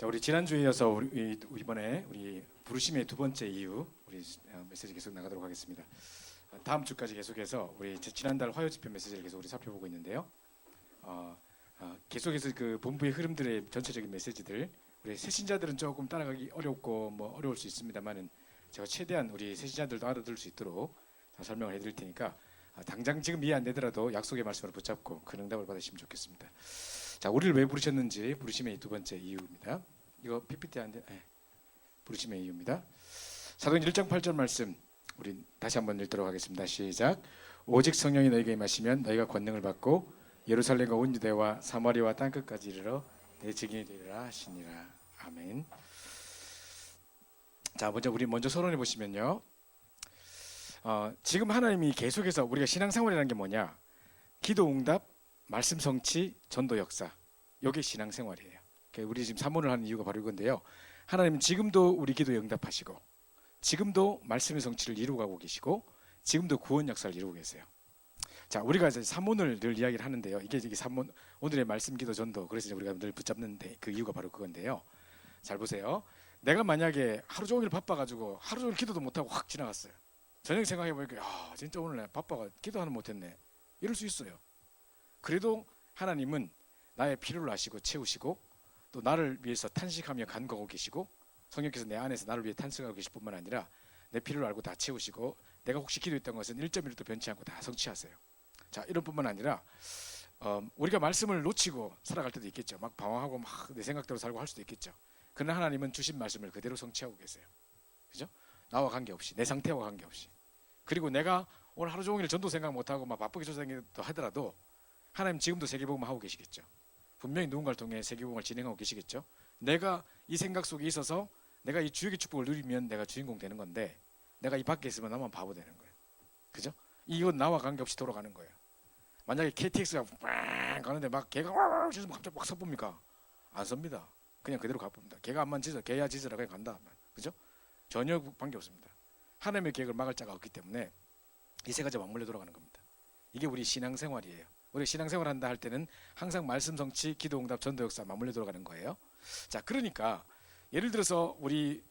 자, 우리 지난주에 이어서 이번에 우리 부르심의 두 번째 이유 우리 메시지 계속 나가도록 하겠습니다. 다음 주까지 계속해서 우리 지난달 화요 집회 메시지를 계속 우리 살펴보고 있는데요. 계속해서 그 본부의 흐름들의 전체적인 메시지들 우리 새신자들은 조금 따라가기 어렵고 뭐 어려울 수 있습니다만은 제가 최대한 우리 새신자들도 알아들을 수 있도록 설명을 해드릴 테니까 당장 지금 이해 안 되더라도 약속의 말씀으로 붙잡고 그 응답을 받으시면 좋겠습니다. 자, 우리를 왜 부르셨는지 부르심의 두 번째 이유입니다. 이거 PPT 안 돼? 네. 부르심의 이유입니다. 사도행전 1장 8절 말씀 우리 다시 한번 읽도록 하겠습니다. 시작. 오직 성령이 너희에게 임하시면 너희가 권능을 받고 예루살렘과 온 유대와 사마리아와 땅끝까지 이르러 내 증인이 되리라 하시니라. 아멘. 자, 먼저 서론해 보시면요. 지금 하나님이 계속해서 우리가 신앙생활이라는 게 뭐냐? 기도 응답, 말씀 성취, 전도 역사. 이게 신앙생활이에요. 우리 지금 사모를 하는 이유가 바로 이건데요. 하나님은 지금도 우리 기도에 응답하시고 지금도 말씀의 성취를 이루고 가고 계시고 지금도 구원 역사를 이루고 계세요. 자, 우리가 이제 사모를 늘 이야기를 하는데요. 이게 사모 오늘의 말씀 기도 전도. 그래서 우리가 늘 붙잡는데 그 이유가 바로 그건데요. 잘 보세요. 내가 만약에 하루 종일 바빠가지고 하루 종일 기도도 못하고 확 지나갔어요. 저녁 생각해보니까 진짜 오늘 내가 바빠가 기도하는 못했네. 이럴 수 있어요. 그래도 하나님은 나의 필요를 아시고 채우시고 또 나를 위해서 탄식하며 간구하고 계시고 성령께서 내 안에서 나를 위해 탄식하고 계실 뿐만 아니라 내 필요를 알고 다 채우시고 내가 혹시 기도했던 것은 1.1도 변치 않고 다 성취하세요. 자, 이런 뿐만 아니라 우리가 말씀을 놓치고 살아갈 때도 있겠죠. 막 방황하고 막 내 생각대로 살고 할 수도 있겠죠. 그러나 하나님은 주신 말씀을 그대로 성취하고 계세요. 그죠? 나와 관계없이 내 상태와 관계없이. 그리고 내가 오늘 하루 종일 전도 생각 못하고 막 바쁘게 조사하기도 하더라도 하나님 지금도 세계복음을 하고 계시겠죠. 분명히 누군가를 통해 세계복음을 진행하고 계시겠죠. 내가 이 생각 속에 있어서 내가 이 주역의 축복을 누리면 내가 주인공 되는 건데 내가 이 밖에 있으면 나만 바보 되는 거예요. 그죠? 이건 나와 관계없이 돌아가는 거예요. 만약에 KTX가 빵 가는데 막 개가 와서 갑자기 막 서봅니까? 안 섭니다. 그냥 그대로 가봅니다. 개가 안만 짖어, 개야 짖으라 그냥 간다. 그죠? 전혀 관계없습니다. 하나님의 계획을 막을 자가 없기 때문에 이 세 가지가 맞물려 돌아가는 겁니다. 이게 우리 신앙생활이에요. 우리 신앙생활 한다 할 때는 항상 말씀 성취, 기도 응답, 전도 역사 맞물려 돌아가는 거예요. 자, 그러니까 예를 들어서 우리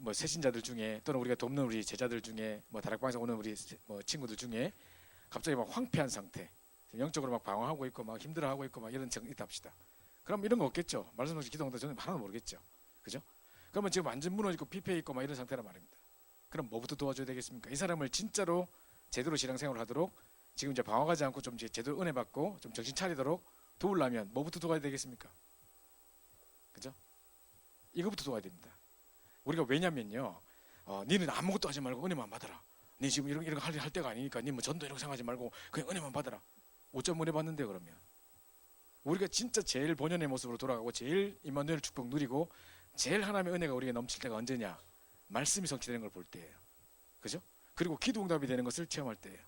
뭐 새신자들 중에 또는 우리가 돕는 우리 제자들 중에 뭐 다락방에서 오는 우리 뭐 친구들 중에 갑자기 막 황폐한 상태, 영적으로 막 방황하고 있고 막 힘들어하고 있고 막 이런 정 있다 합시다. 그럼 이런 거 없겠죠. 말씀 성취, 기도 응답, 저는 하나도 모르겠죠. 그죠? 그러면 지금 완전 무너지고 피폐해 있고 막 이런 상태란 말입니다. 그럼 뭐부터 도와줘야 되겠습니까? 이 사람을 진짜로 제대로 신앙생활을 하도록 지금 이제 방황하지 않고 좀 제대로 은혜 받고 좀 정신 차리도록 도우려면 뭐부터 도와야 되겠습니까? 그죠? 이거부터 도와야 됩니다. 우리가 왜냐면요, 니는 아무것도 하지 말고 은혜만 받아라. 니 지금 이런 거 할 때가 아니니까 니 뭐 전도 이런 거 생각하지 말고 그냥 은혜만 받아라. 5점 은혜 받는데 그러면 우리가 진짜 제일 본연의 모습으로 돌아가고 제일 임마누엘 축복 누리고 제일 하나님의 은혜가 우리에게 넘칠 때가 언제냐? 말씀이 성취되는 걸 볼 때예요. 그죠? 그리고 기도 응답이 되는 것을 체험할 때예요.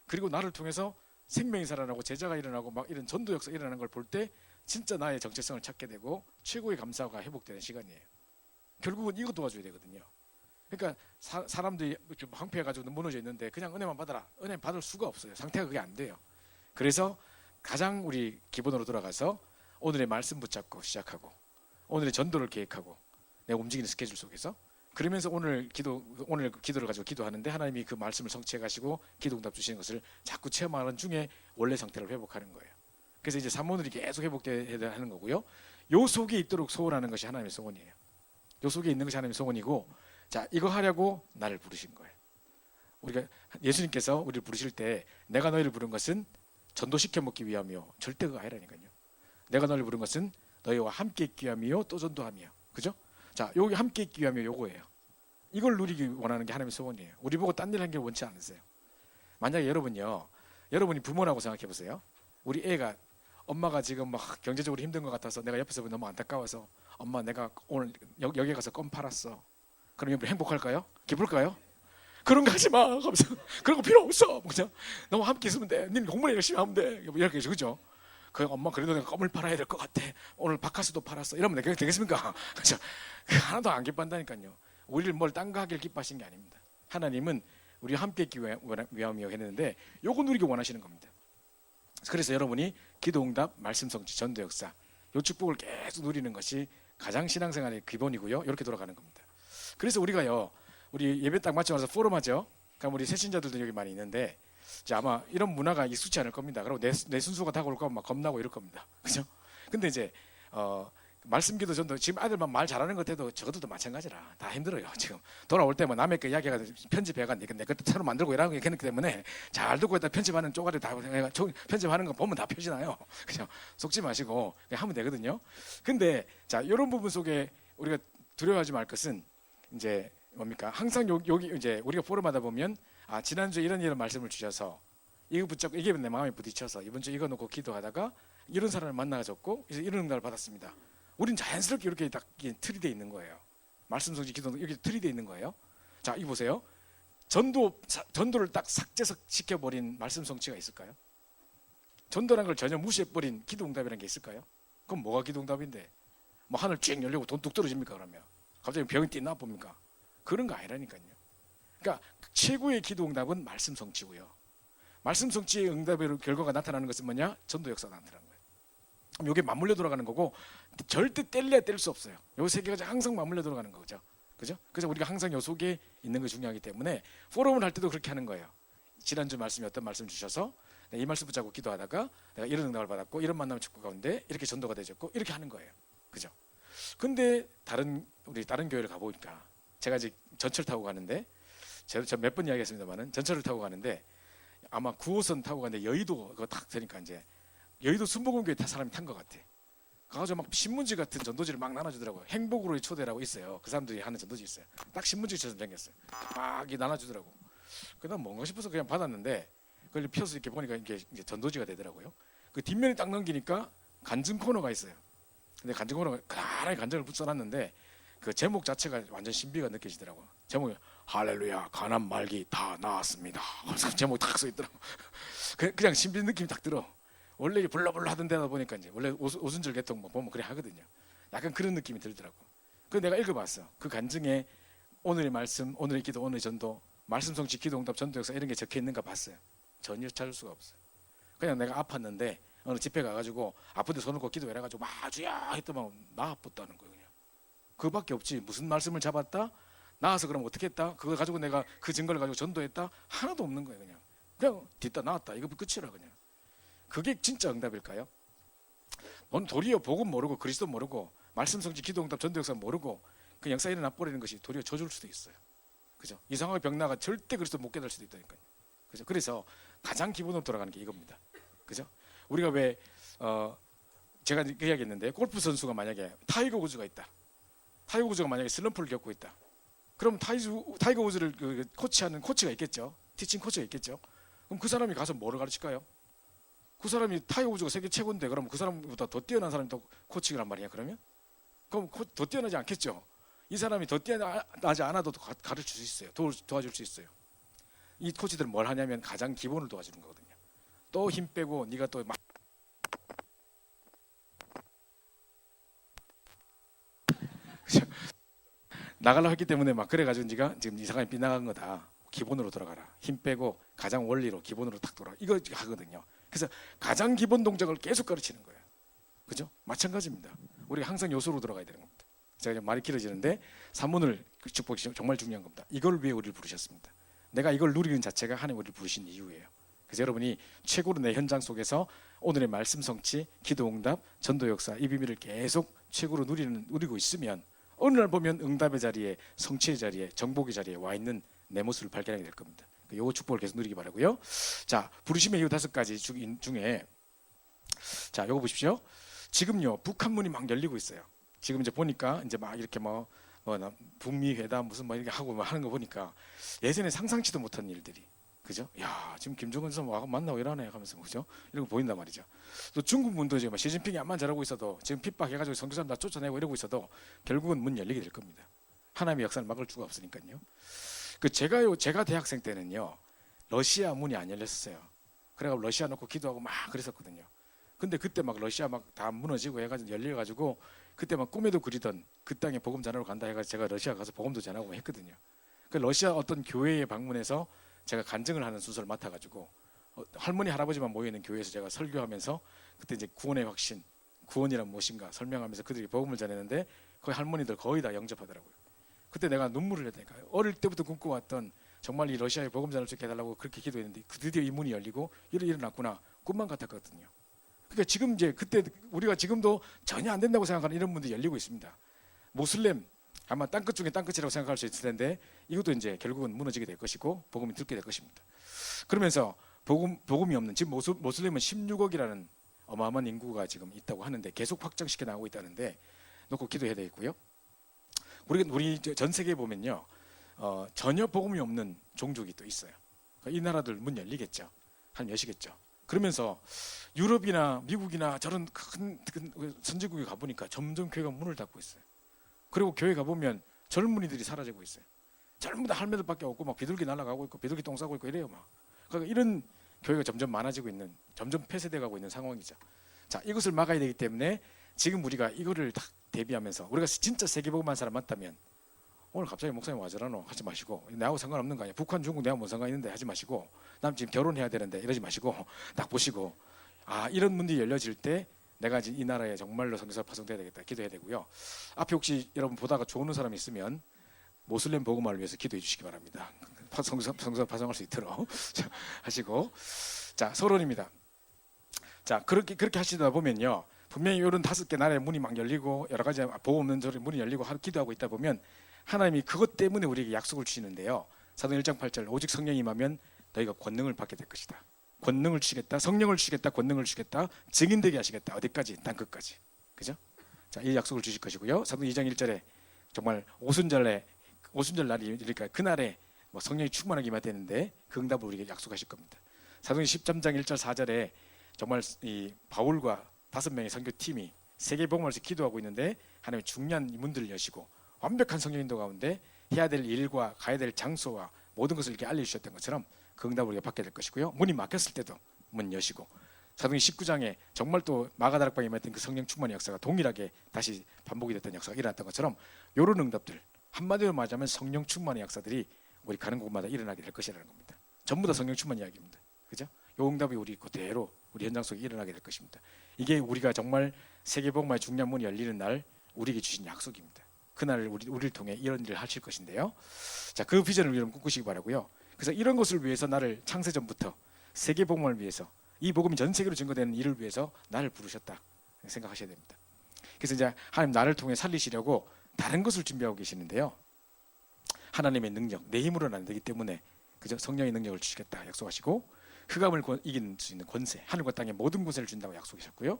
그리고 나를 통해서 생명이 살아나고 제자가 일어나고 막 이런 전도 역사 일어나는 걸 볼 때 진짜 나의 정체성을 찾게 되고 최고의 감사가 회복되는 시간이에요. 결국은 이거 도와줘야 되거든요. 그러니까 사람들이 좀 황폐해가지고 무너져 있는데 그냥 은혜만 받아라. 은혜 받을 수가 없어요. 상태가 그게 안 돼요. 그래서 가장 우리 기본으로 돌아가서 오늘의 말씀 붙잡고 시작하고 오늘의 전도를 계획하고 내가 움직이는 스케줄 속에서 그러면서 오늘 기도를 가지고 기도하는데 하나님이 그 말씀을 성취해 가시고 기도 응답 주시는 것을 자꾸 체험하는 중에 원래 상태를 회복하는 거예요. 그래서 이제 사모들이 계속 회복돼야 하는 거고요. 요 속에 있도록 소원하는 것이 하나님의 소원이에요. 요 속에 있는 것이 하나님의 소원이고, 자, 이거 하려고 나를 부르신 거예요. 우리가 예수님께서 우리를 부르실 때 내가 너희를 부른 것은 전도시켜 먹기 위함이요, 절대 그거 아니라니까요. 내가 너희를 부른 것은 너희와 함께 있기 위함이요 또 전도함이요. 그죠? 자, 여기 함께 있기 위함이 요거예요. 이걸 누리기 원하는 게 하나님의 소원이에요. 우리 보고 딴 일 한 게 원치 않으세요. 만약에 여러분이 부모라고 생각해 보세요. 우리 애가 엄마가 지금 막 경제적으로 힘든 것 같아서 내가 옆에서 너무 안타까워서 엄마 내가 오늘 여기 가서 껌 팔았어. 그럼 여러분 행복할까요? 기쁠까요? 그런 거 하지 마. 하면서 그런 거 필요 없어. 그죠? 너무 함께 있으면 돼. 니는 공부를 열심히 하면 돼. 이렇게 그죠? 그 엄마 그래도 내가 껌을 팔아야 될 것 같아. 오늘 바카스도 팔았어. 이러면 되겠습니까? 그죠? 하나도 안 기뻐한다니까요. 우리를 뭘 딴 거 하길 기뻐하신 게 아닙니다. 하나님은 우리 함께 있기 위함이요 했는데 요거 누리기 원하시는 겁니다. 그래서 여러분이 기도 응답, 말씀 성취, 전도 역사 요 축복을 계속 누리는 것이 가장 신앙생활의 기본이고요. 이렇게 돌아가는 겁니다. 그래서 우리가요, 우리 예배 딱 맞춰 가서 포럼 하죠. 그럼 우리 새신자들도 여기 많이 있는데, 이제 아마 이런 문화가 익숙치 않을 겁니다. 그리고 내 순수가 다가올까 막 겁나고 이럴 겁니다. 그죠? 근데 이제 말씀기도 전도 지금 아들만 말 잘하는 것 같아도 저것들도 마찬가지라 다 힘들어요. 지금 돌아올 때 뭐 남의 거 이야기가 편집해가 내 것처럼 만들고 이러는 게 그렇기 때문에 잘 듣고 있다 편집하는 쪼가리 다 편집하는 거 보면 다 표시나요. 그죠? 속지 마시고 그냥 하면 되거든요. 근데 자, 이런 부분 속에 우리가 두려워하지 말 것은 이제 뭡니까? 항상 여기 이제 우리가 포럼하다 보면 지난주에 이런 말씀을 주셔서 이거 붙잡고 이게 내 마음에 부딪혀서 이번 주 이거 놓고 기도하다가 이런 사람을 만나졌고 그래서 이런 응답을 받았습니다. 우린 자연스럽게 이렇게 딱 틀이 돼 있는 거예요. 말씀 성지 기도 이렇게 틀이 돼 있는 거예요. 자, 이 보세요. 전도를 딱 삭제시켜 버린 말씀 성취가 있을까요? 전도라는 걸 전혀 무시해 버린 기도 응답이라는 게 있을까요? 그럼 뭐가 기도 응답인데? 뭐 하늘 쭉 열리고 돈 뚝 떨어집니까 그러면? 갑자기 병이 띠나 봅니까? 그런 거 아니라니까요. 그러니까 최고의 기도 응답은 말씀 성취고요. 말씀 성취의 응답의 결과가 나타나는 것은 뭐냐? 전도 역사가 나타나는 거예요. 그럼 이게 맞물려 돌아가는 거고 절대 뗄래야 뗄 수 없어요. 요 세 개가 항상 맞물려 돌아가는 거죠. 그죠? 그래서 우리가 항상 요 속에 있는 게 중요하기 때문에 포럼을 할 때도 그렇게 하는 거예요. 지난주 말씀이 어떤 말씀 주셔서 이 말씀 붙잡고 기도하다가 내가 이런 응답을 받았고 이런 만남을 축복 가운데 이렇게 전도가 되졌고 이렇게 하는 거예요. 그죠? 근데 우리 다른 교회를 가보니까 제가 이제 전철 타고 가는데 저 몇 번 이야기했습니다만은 전철을 타고 가는데 아마 9호선 타고 가는데 여의도 그거 딱 되니까 이제 여의도 순복음교회 다 사람이 탄 것 같아. 가가지고 막 신문지 같은 전도지를 막 나눠주더라고요. 행복으로의 초대라고 있어요. 그 사람들이 하는 전도지 있어요. 딱 신문지처럼 생겼어요. 막 나눠주더라고. 그다음 뭔가 싶어서 그냥 받았는데 그걸 펴서 이렇게 보니까 이게 이제 전도지가 되더라고요. 그 뒷면에 딱 넘기니까 간증 코너가 있어요. 근데 간증 코너가 가라히 간증을 붙여놨는데 그 제목 자체가 완전 신비가 느껴지더라고요. 제목이 할렐루야 가난 말기 다 나았습니다. 제목 딱 써 있더라고. 그냥 신비 느낌이 딱 들어. 원래 불러불러 하던 데다 보니까 이제 원래 오순절 개통 뭐 보면 그래 하거든요. 약간 그런 느낌이 들더라고. 그래서 내가 읽어봤어. 그 간증에 오늘의 말씀, 오늘의 기도, 오늘의 전도, 말씀 성취, 기도 응답, 전도 역사 이런 게 적혀 있는가 봤어요. 전혀 찾을 수가 없어요. 그냥 내가 아팠는데 어느 집회 가가지고 아픈데 손을 꼭 기도해 가지고 막 주야 했더만 나아붙다는 거예요. 그냥 그밖에 없지. 무슨 말씀을 잡았다? 나아서 그럼 어떻게 했다? 그걸 가지고 내가 그 증거를 가지고 전도했다? 하나도 없는 거예요. 그냥 뒤따 나았다. 이거 끝이라 그냥. 그게 진짜 응답일까요? 넌 도리어 복음 모르고 그리스도 모르고 말씀 성취 기도 응답 전도 역사 모르고 그 역사 일어나 버리는 것이 도리어 저주일 수도 있어요. 그죠? 이상하게 병나가 절대 그리스도 못 깨달을 수도 있다니까요. 그죠? 그래서 가장 기본으로 돌아가는 게 이겁니다. 그죠? 우리가 왜 제가 그 이야기했는데 골프 선수가 만약에 타이거 우즈가 있다. 타이거 우즈가 만약에 슬럼프를 겪고 있다. 그럼 타이거 우즈를 코치하는 코치가 있겠죠. 티칭 코치가 있겠죠. 그럼 그 사람이 가서 뭐를 가르칠까요? 그 사람이 타이거 우즈가 세계 최고인데 그럼 그 사람보다 더 뛰어난 사람이 또 코치란 말이야. 그러면 더 뛰어나지 않겠죠. 이 사람이 더 뛰어나지 않아도 가르칠 수 있어요. 도와줄 수 있어요. 이 코치들은 뭘 하냐면 가장 기본을 도와주는 거거든요. 또 힘 빼고 네가 또 막 나가려고 했기 때문에 막 그래가지고 네가 지금 이상하게 빗나간 거다. 기본으로 돌아가라. 힘 빼고 가장 원리로 기본으로 딱 돌아가. 이거 하거든요. 그래서 가장 기본 동작을 계속 가르치는 거예요. 그죠? 마찬가지입니다. 우리가 항상 요소로 들어가야 되는 겁니다. 제가 말이 길어지는데 산문을 축복이 정말 중요한 겁니다. 이걸 위해 우리를 부르셨습니다. 내가 이걸 누리는 자체가 하나님 우리를 부르신 이유예요. 그래서 여러분이 최고로 내 현장 속에서 오늘의 말씀 성취, 기도 응답, 전도 역사 이 비밀을 계속 최고로 누리고 있으면 어느 날 보면 응답의 자리에 성취의 자리에 정복의 자리에 와 있는 내 모습을 발견하게 될 겁니다. 요 축복을 계속 누리기 바라고요. 자, 부르심의 이유 5가지 중에 자, 요거 보십시오. 지금요 북한문이 막 열리고 있어요. 지금 이제 보니까 이제 막 이렇게 북미 회담 무슨 이렇게 하고 하는 거 보니까 예전에 상상치도 못한 일들이 그죠? 야 지금 김정은 선 와서 만나고 이러네 하면서 그죠? 이런 거 보인단 말이죠. 또 중국 문도 지금 시진핑이 암만 잘하고 있어도 지금 핍박해가지고 선교사람 다 쫓아내고 이러고 있어도 결국은 문 열리게 될 겁니다. 하나님의 역사를 막을 수가 없으니까요. 제가 대학생 때는요 러시아 문이 안 열렸어요. 그래가지고 러시아 놓고 기도하고 막 그랬었거든요. 근데 그때 막 러시아 막 다 무너지고 해가지고 열려가지고 그때 막 꿈에도 그리던 그 땅에 복음 전하러 간다 해가지고 제가 러시아 가서 복음도 전하고 했거든요. 그 러시아 어떤 교회에 방문해서 제가 간증을 하는 순서를 맡아가지고 할머니 할아버지만 모여 있는 교회에서 제가 설교하면서 그때 이제 구원의 확신, 구원이란 무엇인가 설명하면서 그들이 복음을 전했는데 거기 할머니들 거의 다 영접하더라고요. 그때 내가 눈물을 흘렸다니까요. 어릴 때부터 꿈꿔왔던 정말 이 러시아에 복음 전할 수 있게 해달라고 그렇게 기도했는데 드디어 이 문이 열리고 일어났구나. 꿈만 같았거든요. 그러니까 지금 이제 그때 우리가 지금도 전혀 안 된다고 생각하는 이런 문들이 열리고 있습니다. 모슬렘 아마 땅끝 중에 땅끝이라고 생각할 수 있을 텐데 이것도 이제 결국은 무너지게 될 것이고 복음이 들게 될 것입니다. 그러면서 복음이 없는 지금 모슬렘은 16억이라는 어마어마한 인구가 지금 있다고 하는데 계속 확장시켜 나가고 있다는데 놓고 기도해야 되겠고요. 우리 전 세계에 보면요, 전혀 복음이 없는 종족이 또 있어요. 이 나라들 문 열리겠죠. 한 몇이겠죠. 그러면서 유럽이나 미국이나 저런 큰 선진국에 가보니까 점점 교회가 문을 닫고 있어요. 그리고 교회 가보면 젊은이들이 사라지고 있어요. 전부 다 할매들밖에 없고 막 비둘기 날아가고 있고 비둘기 똥 싸고 있고 이래요. 막. 그러니까 이런 교회가 점점 많아지고 있는, 점점 폐쇄돼 가고 있는 상황이죠. 자, 이것을 막아야 되기 때문에 지금 우리가 이거를 딱 대비하면서 우리가 진짜 세계복음한 사람 맞다면 오늘 갑자기 목사님 와저라노 하지 마시고, 나하고 상관없는 거 아니야. 북한, 중국 내가 뭔 상관 있는데 하지 마시고, 남 지금 결혼해야 되는데 이러지 마시고 딱 보시고, 아, 이런 문이 열려질 때 내가 이 나라에 정말로 선교사가 파송돼야 되겠다 기도해야 되고요. 앞에 혹시 여러분 보다가 좋은 사람 있으면 모슬렘 복음화를 위해서 기도해 주시기 바랍니다. 선교사 파송할 수 있도록 하시고. 자, 서론입니다. 자, 그렇게 하시다 보면요, 분명히 이런 5개 나라의 문이 막 열리고 여러 가지 보험 없는 저런 문이 열리고 기도하고 있다 보면 하나님이 그것 때문에 우리에게 약속을 주시는데요. 사도행 1장 8절, 오직 성령이 임하면 너희가 권능을 받게 될 것이다. 권능을 주시겠다, 성령을 주시겠다, 권능을 주시겠다, 증인되게 하시겠다. 어디까지? 땅끝까지. 그죠? 자, 이 약속을 주실 것이고요. 사도행 2장 1절에 정말 오순절 날이 그러니까 그날에 뭐 성령이 충만하게 임하되는데 그 응답을 우리에게 약속하실 겁니다. 사도행 13장 1절 4절에 정말 이 바울과 5명의 선교팀이 세계복음을 위해서 기도하고 있는데 하나님이 중요한 문들을 여시고 완벽한 성령 인도 가운데 해야 될 일과 가야 될 장소와 모든 것을 이렇게 알려주셨던 것처럼 그 응답을 우리가 받게 될 것이고요. 문이 막혔을 때도 문 여시고, 사도행 19장에 정말 또 마가다락방에 임했던 그 성령 충만의 역사가 동일하게 다시 반복이 됐던 역사가 일어났던 것처럼 이런 응답들, 한마디로 말하자면 성령 충만의 역사들이 우리 가는 곳마다 일어나게 될 것이라는 겁니다. 전부 다 성령 충만 이야기입니다. 그죠? 이 응답이 우리 그대로 우리 현장 속에 일어나게 될 것입니다. 이게 우리가 정말 세계복음화의 중요한 문이 열리는 날 우리에게 주신 약속입니다. 그날 우리를 통해 이런 일을 하실 것인데요. 자, 그 비전을 여러분 꿈꾸시기 바라고요. 그래서 이런 것을 위해서 나를 창세전부터 세계복음을 위해서, 이 복음이 전 세계로 증거되는 일을 위해서 나를 부르셨다 생각하셔야 됩니다. 그래서 이제 하나님 나를 통해 살리시려고 다른 것을 준비하고 계시는데요. 하나님의 능력, 내 힘으로는 안 되기 때문에 그저 성령의 능력을 주시겠다 약속하시고, 흑암을 이길 수 있는 권세, 하늘과 땅의 모든 권세를 준다고 약속하셨고요.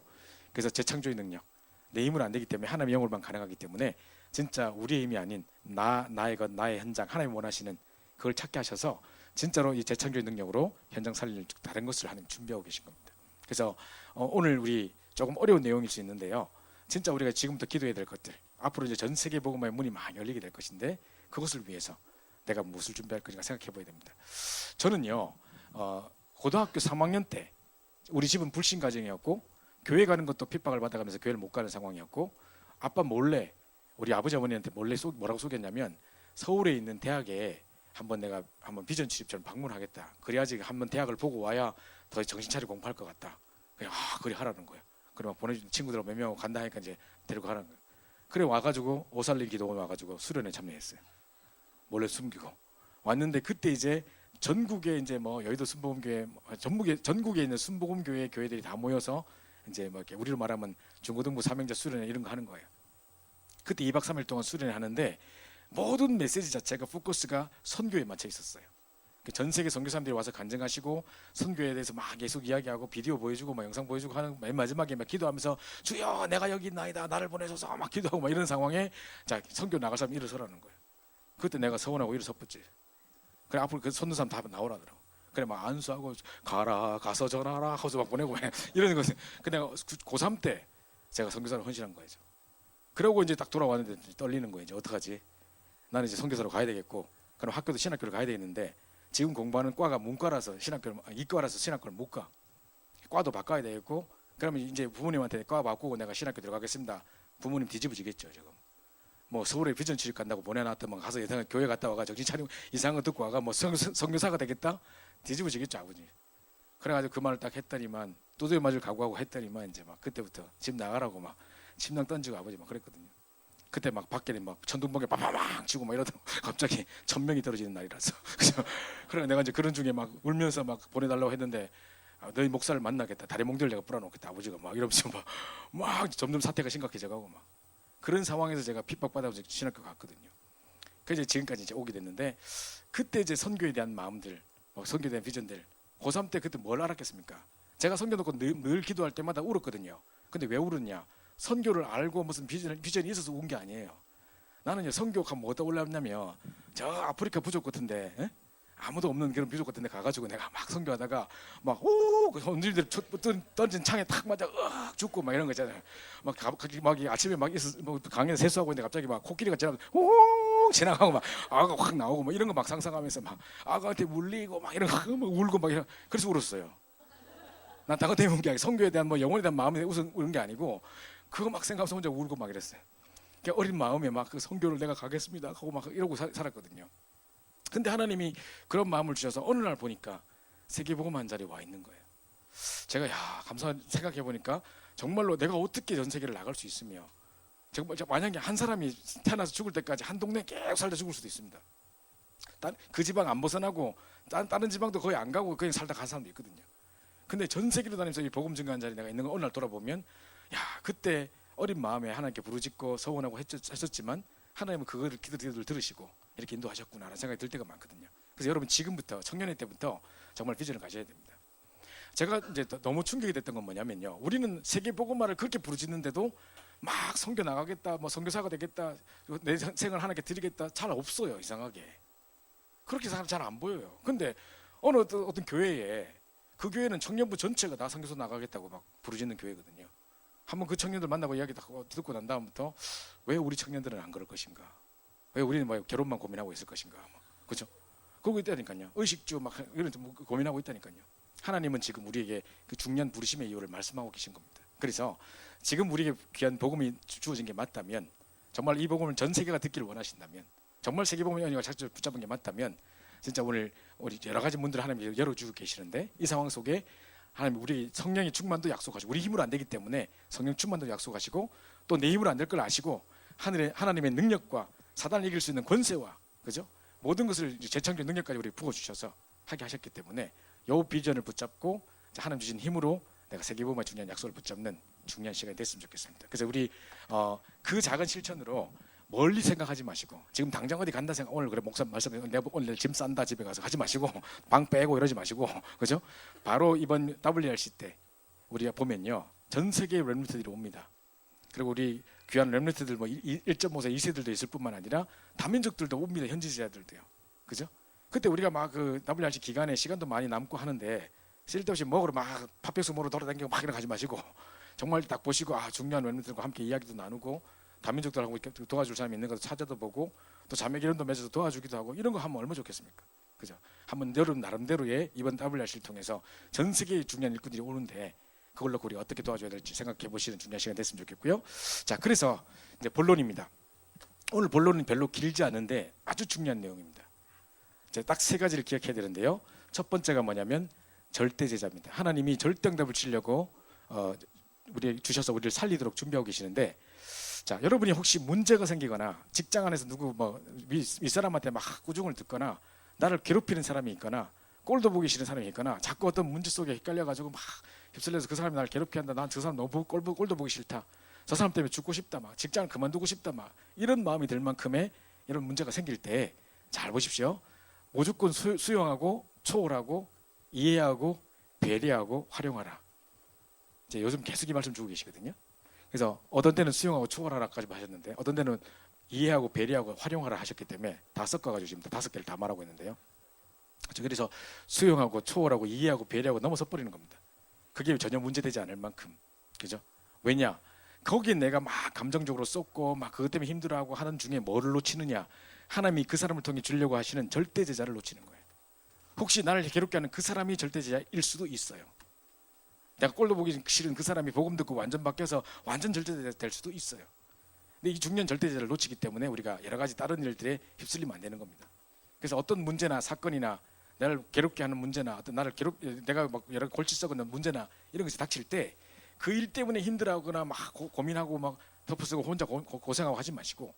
그래서 재창조의 능력, 내 힘으로 안 되기 때문에 하나님의 영으로만 가능하기 때문에 진짜 우리의 힘이 아닌 나의 것, 나의 현장, 하나님 원하시는 그걸 찾게 하셔서 진짜로 이 재창조의 능력으로 현장 살릴 다른 것을 하나님 준비하고 계신 겁니다. 그래서 오늘 우리 조금 어려운 내용일 수 있는데요. 진짜 우리가 지금부터 기도해야 될 것들, 앞으로 이제 전 세계 복음화의 문이 많이 열리게 될 것인데 그것을 위해서 내가 무엇을 준비할 것인가 생각해 봐야 됩니다. 저는요, 고등학교 3학년 때 우리 집은 불신 가정이었고 교회 가는 것도 핍박을 받아가면서 교회를 못 가는 상황이었고, 아빠 몰래 우리 아버지 어머니한테 몰래 뭐라고 속였냐면 서울에 있는 대학에 내가 한번 비전 출입처럼 방문하겠다. 그래야지 한번 대학을 보고 와야 더 정신 차리고 공부할 것 같다. 그냥 그래 하라는 거예요. 그러면 보내준 친구들 몇 명 간다 하니까 이제 데리고 가라는 거예요. 그래 와가지고 오살리 기도원 와가지고 수련회 참여했어요. 몰래 숨기고 왔는데 그때 이제 전국에 이제 뭐 여의도 순복음교회, 전국에 있는 순복음교회 교회들이 다 모여서 이제 뭐 이렇게 우리로 말하면 중고등부 삼형제 수련회 이런 거 하는 거예요. 그때 2박 3일 동안 수련회 하는데 모든 메시지 자체가 포커스가 선교에 맞춰 있었어요. 전 세계 선교사님들이 와서 간증하시고 선교에 대해서 막 계속 이야기하고 비디오 보여주고 막 영상 보여주고 하는 맨 마지막에 막 기도하면서 주여 내가 여기 있나이다 나를 보내소서 막 기도하고 막 이런 상황에 자 선교 나갈 사람 일어서라는 거예요. 그때 내가 서운하고 일어섰지. 그래 앞으로 그 선교사람 다 나오라더라고. 그래 막 안수하고 가서 전하라 하고서 막 보내고 이러는 것은 그냥 고3 때 제가 선교사로 헌신한 거예요. 그러고 이제 딱 돌아왔는데 떨리는 거예요. 이제 어떡하지? 나는 이제 선교사로 가야 되겠고, 그럼 학교도 신학교를 가야 되겠는데 지금 공부하는 과가 문과라서 이과라서 신학교를 못 가. 과도 바꿔야 되겠고, 그러면 이제 부모님한테 과 바꾸고 내가 신학교 들어가겠습니다. 부모님 뒤집어지겠죠 지금. 뭐 서울에 비전 취직 간다고 보내놨더만 가서 예상은 교회 갔다 와가 정신 차리고 이상한 거 듣고 와가 뭐 선교사가 되겠다? 뒤집어지겠죠 아버지. 그래가지고 그 말을 딱 했더니만 두드려 맞을 각오하고 했더니만 이제 막 그때부터 집 나가라고 막 침낭 던지고 아버지 막 그랬거든요. 그때 막 밖에 막 천둥번개 빠바방 치고 막 이러다가 갑자기 1,000명이 떨어지는 날이라서 그래 내가 이제 그런 중에 막 울면서 막 보내달라고 했는데 너희 목사를 만나겠다 다리 몽둥이를 내가 뿌려놓겠다 아버지가 막 이러면서 막 점점 사태가 심각해져가고 막 그런 상황에서 제가 핍박받아서 신학교 갔거든요. 그래서 지금까지 이제 오게 됐는데 그때 이제 선교에 대한 마음들 막 선교에 대한 비전들 고3 때 그때 뭘 알았겠습니까? 제가 선교 놓고 늘 기도할 때마다 울었거든요. 근데 왜 울었냐? 선교를 알고 무슨 비전이 있어서 운 게 아니에요. 나는 선교하면 뭐가 떠올랐냐면 저 아프리카 부족 같은데 아무도 없는 그런 부족 같은데 가가지고 내가 막 선교하다가 막오 언니들 던진 창에 탁 맞아 죽고 막 이런 거 있잖아요. 막 아침에 막 강에서 세수하고 있는데 갑자기 막 코끼리가 오 지나가고 막 아가 확 나오고 막 이런 거 막 상상하면서 막 아가한테 물리고 막 이런 거 막 울고 막 이런 그래서 울었어요. 난 다가 때문에 운 게 아니고 선교에 대한 뭐 영혼에 대한 마음에 우는 게 아니고 그거 막 생각하면서 혼자 울고 막 이랬어요. 그러니까 어린 마음에 막 그 선교를 내가 가겠습니다 하고 막 이러고 살았거든요. 근데 하나님이 그런 마음을 주셔서 어느 날 보니까 세계복음 한 자리에 와 있는 거예요. 제가 생각해 보니까 정말로 내가 어떻게 전 세계를 나갈 수 있으며 정말 만약에 한 사람이 태어나서 죽을 때까지 한 동네 계속 살다 죽을 수도 있습니다. 그 지방 안 벗어나고 다른 지방도 거의 안 가고 그냥 살다 간 사람도 있거든요. 근데 전 세계로 다니면서 이 복음 증거한 자리에 내가 있는 거 어느 날 돌아보면 그때 어린 마음에 하나님께 부르짖고 서원하고 했었지만 하나님은 그거를 기도를 들으시고 이렇게 인도하셨구나라는 생각이 들 때가 많거든요. 그래서 여러분 지금부터 청년의 때부터 정말 비전을 가져야 됩니다. 제가 이제 너무 충격이 됐던 건 뭐냐면요. 우리는 세계 복음화를 그렇게 부르짖는데도 막 선교 나가겠다, 뭐 선교사가 되겠다, 내 생을 하나님께 드리겠다 잘 없어요. 이상하게 그렇게 사람 잘 안 보여요. 근데 어느 어떤 교회에 그 교회는 청년부 전체가 다 선교사 나가겠다고 막 부르짖는 교회거든요. 한번 그 청년들 만나고 이야기 듣고 난 다음부터 왜 우리 청년들은 안 그럴 것인가? 왜 우리는 뭐 결혼만 고민하고 있을 것인가? 그렇죠? 그러고 있다니까요. 의식주 막 이런 고민하고 있다니까요. 하나님은 지금 우리에게 그 중요한 부르심의 이유를 말씀하고 계신 겁니다. 그래서 지금 우리에게 귀한 복음이 주어진 게 맞다면 정말 이 복음을 전 세계가 듣기를 원하신다면 정말 세계복음의 연유가 작전을 붙잡은 게 맞다면 진짜 오늘 우리 여러 가지 문들을 하나님이 열어주고 계시는데 이 상황 속에 하나님 우리 성령의 충만도 약속하시고 우리 힘으로 안 되기 때문에 성령 충만도 약속하시고 또 내 힘으로 안 될 걸 아시고 하나님의 능력과 사단을 이길 수 있는 권세와 그죠? 모든 것을 재창조 능력까지 우리 부어주셔서 하게 하셨기 때문에 이 비전을 붙잡고 하나님 주신 힘으로 내가 세계복음의 중요한 약속을 붙잡는 중요한 시간이 됐으면 좋겠습니다. 그래서 우리 그 작은 실천으로 멀리 생각하지 마시고 지금 당장 어디 간다 생각 오늘 그래 목사 말씀 내가 오늘 짐 싼다 집에 가서 하지 마시고 방 빼고 이러지 마시고 그죠? 바로 이번 WRC 때 우리가 보면요 전 세계의 렘넌트들이 옵니다. 그리고 우리 귀한 렘넌트들 뭐 1.5세 2세들도 있을 뿐만 아니라 다민족들도 옵니다. 현지자들도요. 그죠? 그때 우리가 막 그 WRC 기간에 시간도 많이 남고 하는데 쓸데없이 먹으러 막 팥빙수 먹으러 돌아다니고 막 이런 거 하지 마시고 정말 딱 보시고 중요한 렘넌트들과 함께 이야기도 나누고 다민족들하고 도와줄 사람이 있는 것도 찾아도 보고 또 자매기름도 맺어서 도와주기도 하고 이런 거 하면 얼마나 좋겠습니까? 그죠? 한번 여러분 나름대로의 이번 WRC를 통해서 전 세계의 중요한 일꾼들이 오는데 그걸로 우리 어떻게 도와줘야 될지 생각해 보시는 중요한 시간 됐으면 좋겠고요. 자, 그래서 이제 본론입니다. 오늘 본론은 별로 길지 않은데 아주 중요한 내용입니다. 이제 딱 세 가지를 기억해야 되는데요. 첫 번째가 뭐냐면 절대 제자입니다. 하나님이 절대응답을 치려고 우리 주셔서 우리를 살리도록 준비하고 계시는데 자, 여러분이 혹시 문제가 생기거나 직장 안에서 누구 윗사람한테 막 꾸중을 듣거나 나를 괴롭히는 사람이 있거나 꼴도 보기 싫은 사람이 있거나 자꾸 어떤 문제 속에 헷갈려가지고 막 휩쓸려서 그 사람이 나를 괴롭게 한다. 난 저 사람 너무 꼴도 보기 싫다. 저 사람 때문에 죽고 싶다. 막 직장을 그만두고 싶다. 막 이런 마음이 들 만큼의 이런 문제가 생길 때 잘 보십시오. 무조건 수용하고 초월하고 이해하고 배려하고 활용하라. 이제 요즘 계속 이 말씀 주고 계시거든요. 그래서 어떤 때는 수용하고 초월하라까지 하셨는데 어떤 때는 이해하고 배려하고 활용하라 하셨기 때문에 다 섞어가지고 지금 5개를 다 말하고 있는데요. 그래서 수용하고 초월하고 이해하고 배려하고 넘어서 버리는 겁니다. 그게 전혀 문제되지 않을 만큼 그죠? 왜냐? 거기에 내가 막 감정적으로 쏟고 막 그것 때문에 힘들어하고 하는 중에 뭐를 놓치느냐? 하나님이 그 사람을 통해 주려고 하시는 절대 제자를 놓치는 거예요. 혹시 나를 괴롭게 하는 그 사람이 절대 제자일 수도 있어요. 내가 꼴도 보기 싫은 그 사람이 복음 듣고 완전 바뀌어서 완전 절대 제자 될 수도 있어요. 근데 이 중요한 절대 제자를 놓치기 때문에 우리가 여러 가지 다른 일들에 휩쓸리면 안 되는 겁니다. 그래서 어떤 문제나 사건이나 나를 괴롭게 하는 문제나 어떤 나를 내가 막 여러 골치 썩은 문제나 이런 것이 닥칠 때 그 일 때문에 힘들어하거나 막 고민하고 막 덮어쓰고 혼자 고생하고 하지 마시고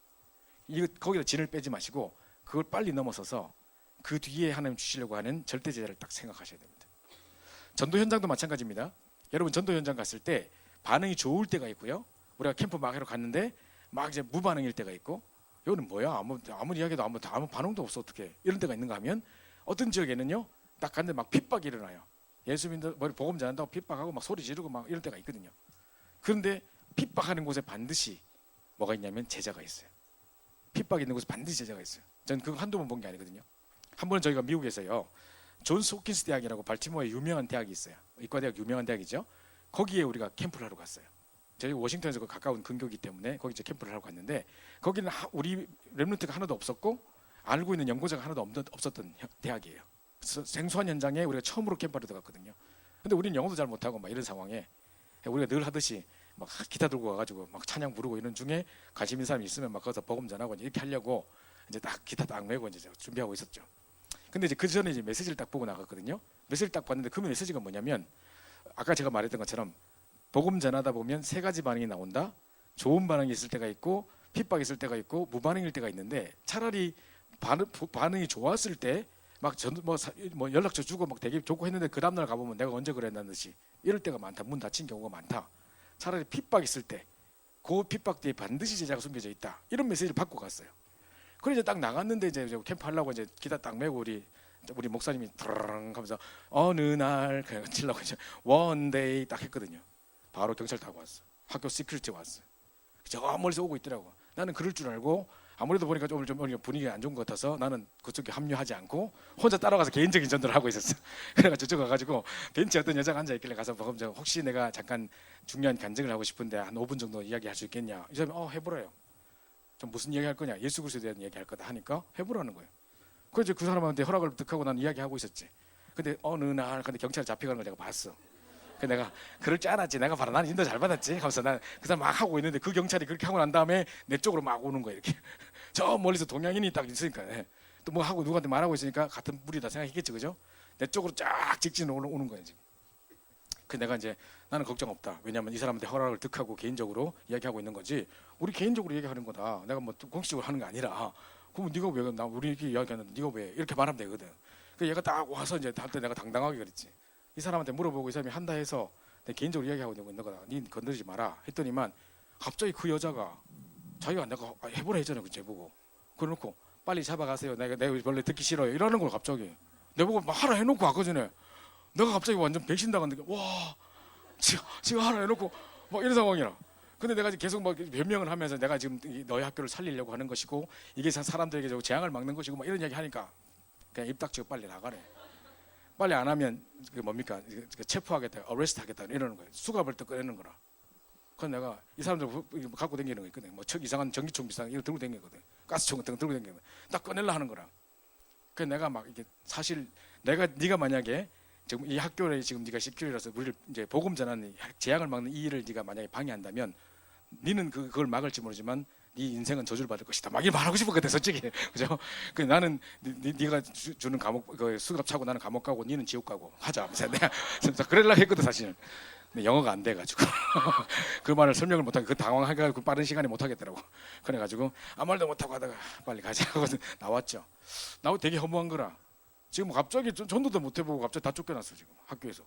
이거 거기다 진을 빼지 마시고 그걸 빨리 넘어서서 그 뒤에 하나님 주시려고 하는 절대 제자를 딱 생각하셔야 됩니다. 전도 현장도 마찬가지입니다. 여러분 전도 현장 갔을 때 반응이 좋을 때가 있고요. 우리가 캠프 막 하러 갔는데 막 이제 무반응일 때가 있고 이거는 뭐야 아무리 이야기해도 아무 반응도 없어 어떻게 이런 때가 있는가 하면 어떤 지역에는요 딱 갔는데 막 핍박이 일어나요. 예수님들 복음 전한다고 핍박하고 막 소리 지르고 막 이럴 때가 있거든요. 그런데 핍박하는 곳에 반드시 뭐가 있냐면 제자가 있어요. 핍박이 있는 곳에 반드시 제자가 있어요. 저는 그거 한두 번 본 게 아니거든요. 한 번은 저희가 미국에서요 존스 홉킨스 대학이라고 발티모어에 유명한 대학이 있어요. 의과대학 유명한 대학이죠. 거기에 우리가 캠프를 하러 갔어요. 저희 워싱턴에서 가까운 근교이기 때문에 거기 이제 캠프를 하러 갔는데 거기는 우리 렘넌트가 하나도 없었고 알고 있는 연구자가 하나도 없었던 대학이에요. 그래서 생소한 현장에 우리가 처음으로 캠프를 들어갔거든요. 근데 우리는 영어도 잘 못하고 막 이런 상황에 우리가 늘 하듯이 막 기타 들고 와가지고 막 찬양 부르고 이런 중에 관심 있는 사람이 있으면 막 거기서 복음 전하고 이렇게 하려고 이제 딱 기타 딱 메고 이제 준비하고 있었죠. 근데 이제 그 전에 이제 메시지를 딱 보고 나갔거든요. 메시지를 딱 봤는데 그 메시지가 뭐냐면 아까 제가 말했던 것처럼 복음 전하다 보면 세 가지 반응이 나온다. 좋은 반응이 있을 때가 있고 핍박이 있을 때가 있고 무반응일 때가 있는데 차라리 반응이 좋았을 때 막 뭐 연락처 주고 막 되게 좋고 했는데 그 다음날 가보면 내가 언제 그랬다는 듯이 이럴 때가 많다. 문 닫힌 경우가 많다. 차라리 핍박 있을 때 그 핍박 뒤에 반드시 제자가 숨겨져 있다. 이런 메시지를 받고 갔어요. 그래 이제 딱 나갔는데 이제 캠프 하려고 이제 기타 딱 메고 우리 목사님이 드르릉 하면서 어느 날 그냥 치려고 이제 원데이 딱 했거든요. 바로 경찰 타고 왔어. 학교 시큐리티 왔어. 저 멀리서 오고 있더라고. 나는 그럴 줄 알고 아무래도 보니까 좀 분위기가 안 좋은 것 같아서 나는 그쪽에 합류하지 않고 혼자 따라가서 개인적인 전도를 하고 있었어. 그래가 저쪽 가가지고 벤치에 어떤 여자가 앉아 있길래 가서 혹시 내가 잠깐 중요한 간증을 하고 싶은데 한 5분 정도 이야기할 수 있겠냐. 이 사람이 해보라요. 좀 무슨 이야기 할 거냐. 예수 그리스도에 대한 이야기 할 거다 하니까 해보라는 거예요. 그래서 그 사람한테 허락을 득하고 난 이야기하고 있었지. 근데 어느 날 근데 경찰 잡혀가는 걸 내가 봤어. 그래서 내가 그럴 줄 알았지. 내가 봐라 나는 인도 잘 받았지. 하면서 난 그 사람 막 하고 있는데 그 경찰이 그렇게 하고 난 다음에 내 쪽으로 막 오는 거야 이렇게. 저 멀리서 동양인이 딱 있으니까 또 뭐 하고 누구한테 말하고 있으니까 같은 무리다 생각했겠지, 그죠? 내 쪽으로 쫙 직진 오는 거야 지금. 그 내가 이제 나는 걱정 없다. 왜냐하면 이 사람한테 허락을 득하고 개인적으로 이야기하고 있는 거지. 우리 개인적으로 얘기하는 거다. 내가 뭐 공식적으로 하는 게 아니라. 그럼 네가 왜 나 우리 이렇게 이야기하는데 네가 왜 이렇게 말하면 되거든. 그 얘가 딱 와서 이제 할 때 내가 당당하게 그랬지. 이 사람한테 물어보고 이 사람이 한다 해서 내 개인적으로 이야기하고 있는 거다. 니 건드리지 마라 했더니만 갑자기 그 여자가 자기가 내가 해보라 했잖아요. 그 제보고. 그래놓고 빨리 잡아가세요. 내가 원래 듣기 싫어요. 이러는 걸 갑자기. 내보고 막 하라 해놓고 아까 전에 내가 갑자기 완전 배신당한 와 지가 하라 해놓고 막 이런 상황이라. 근데 내가 계속 막 변명을 하면서 내가 지금 너희 학교를 살리려고 하는 것이고 이게 사람들에게 재앙을 막는 것이고 막 이런 이야기 하니까 그냥 입 닥치고 빨리 나가래. 빨리 안 하면 그 뭡니까 체포하겠다, 어레스트 하겠다 이러는 거예요. 수갑을 또 꺼내는 거라. 그래서 내가 이 사람들 갖고 다니는 거 있거든. 뭐 이상한 전기총 비슷한 이거 들고 다니거든. 가스총 같은 거 들고 다니거든. 딱 꺼내려 하는 거라. 그래서 내가 막 이게 사실 네가 만약에 지금 이 학교에 지금 네가 시큐리라서 우리를 이제 복음 전하는 재앙을 막는 이 일을 네가 만약에 방해한다면 니는 그걸 막을지 모르지만 네 인생은 저주를 받을 것이다. 막 이렇게 말하고 싶었거든 솔직히. 그죠? 그 나는 네가 주는 감옥 그 수갑 차고 나는 감옥 가고 니는 지옥 가고 하자. 내가 진짜 그러려고 했거든 사실. 근데 영어가 안 돼가지고 그 말을 설명을 못하고 그 당황하게 그 빠른 시간에 못하겠더라고. 그래가지고 아무 말도 못하고 하다가 빨리 가자 하고 나왔죠. 나도 되게 허무한 거라. 지금 갑자기 전도도 못 해보고 갑자기 다 쫓겨났어 지금 학교에서.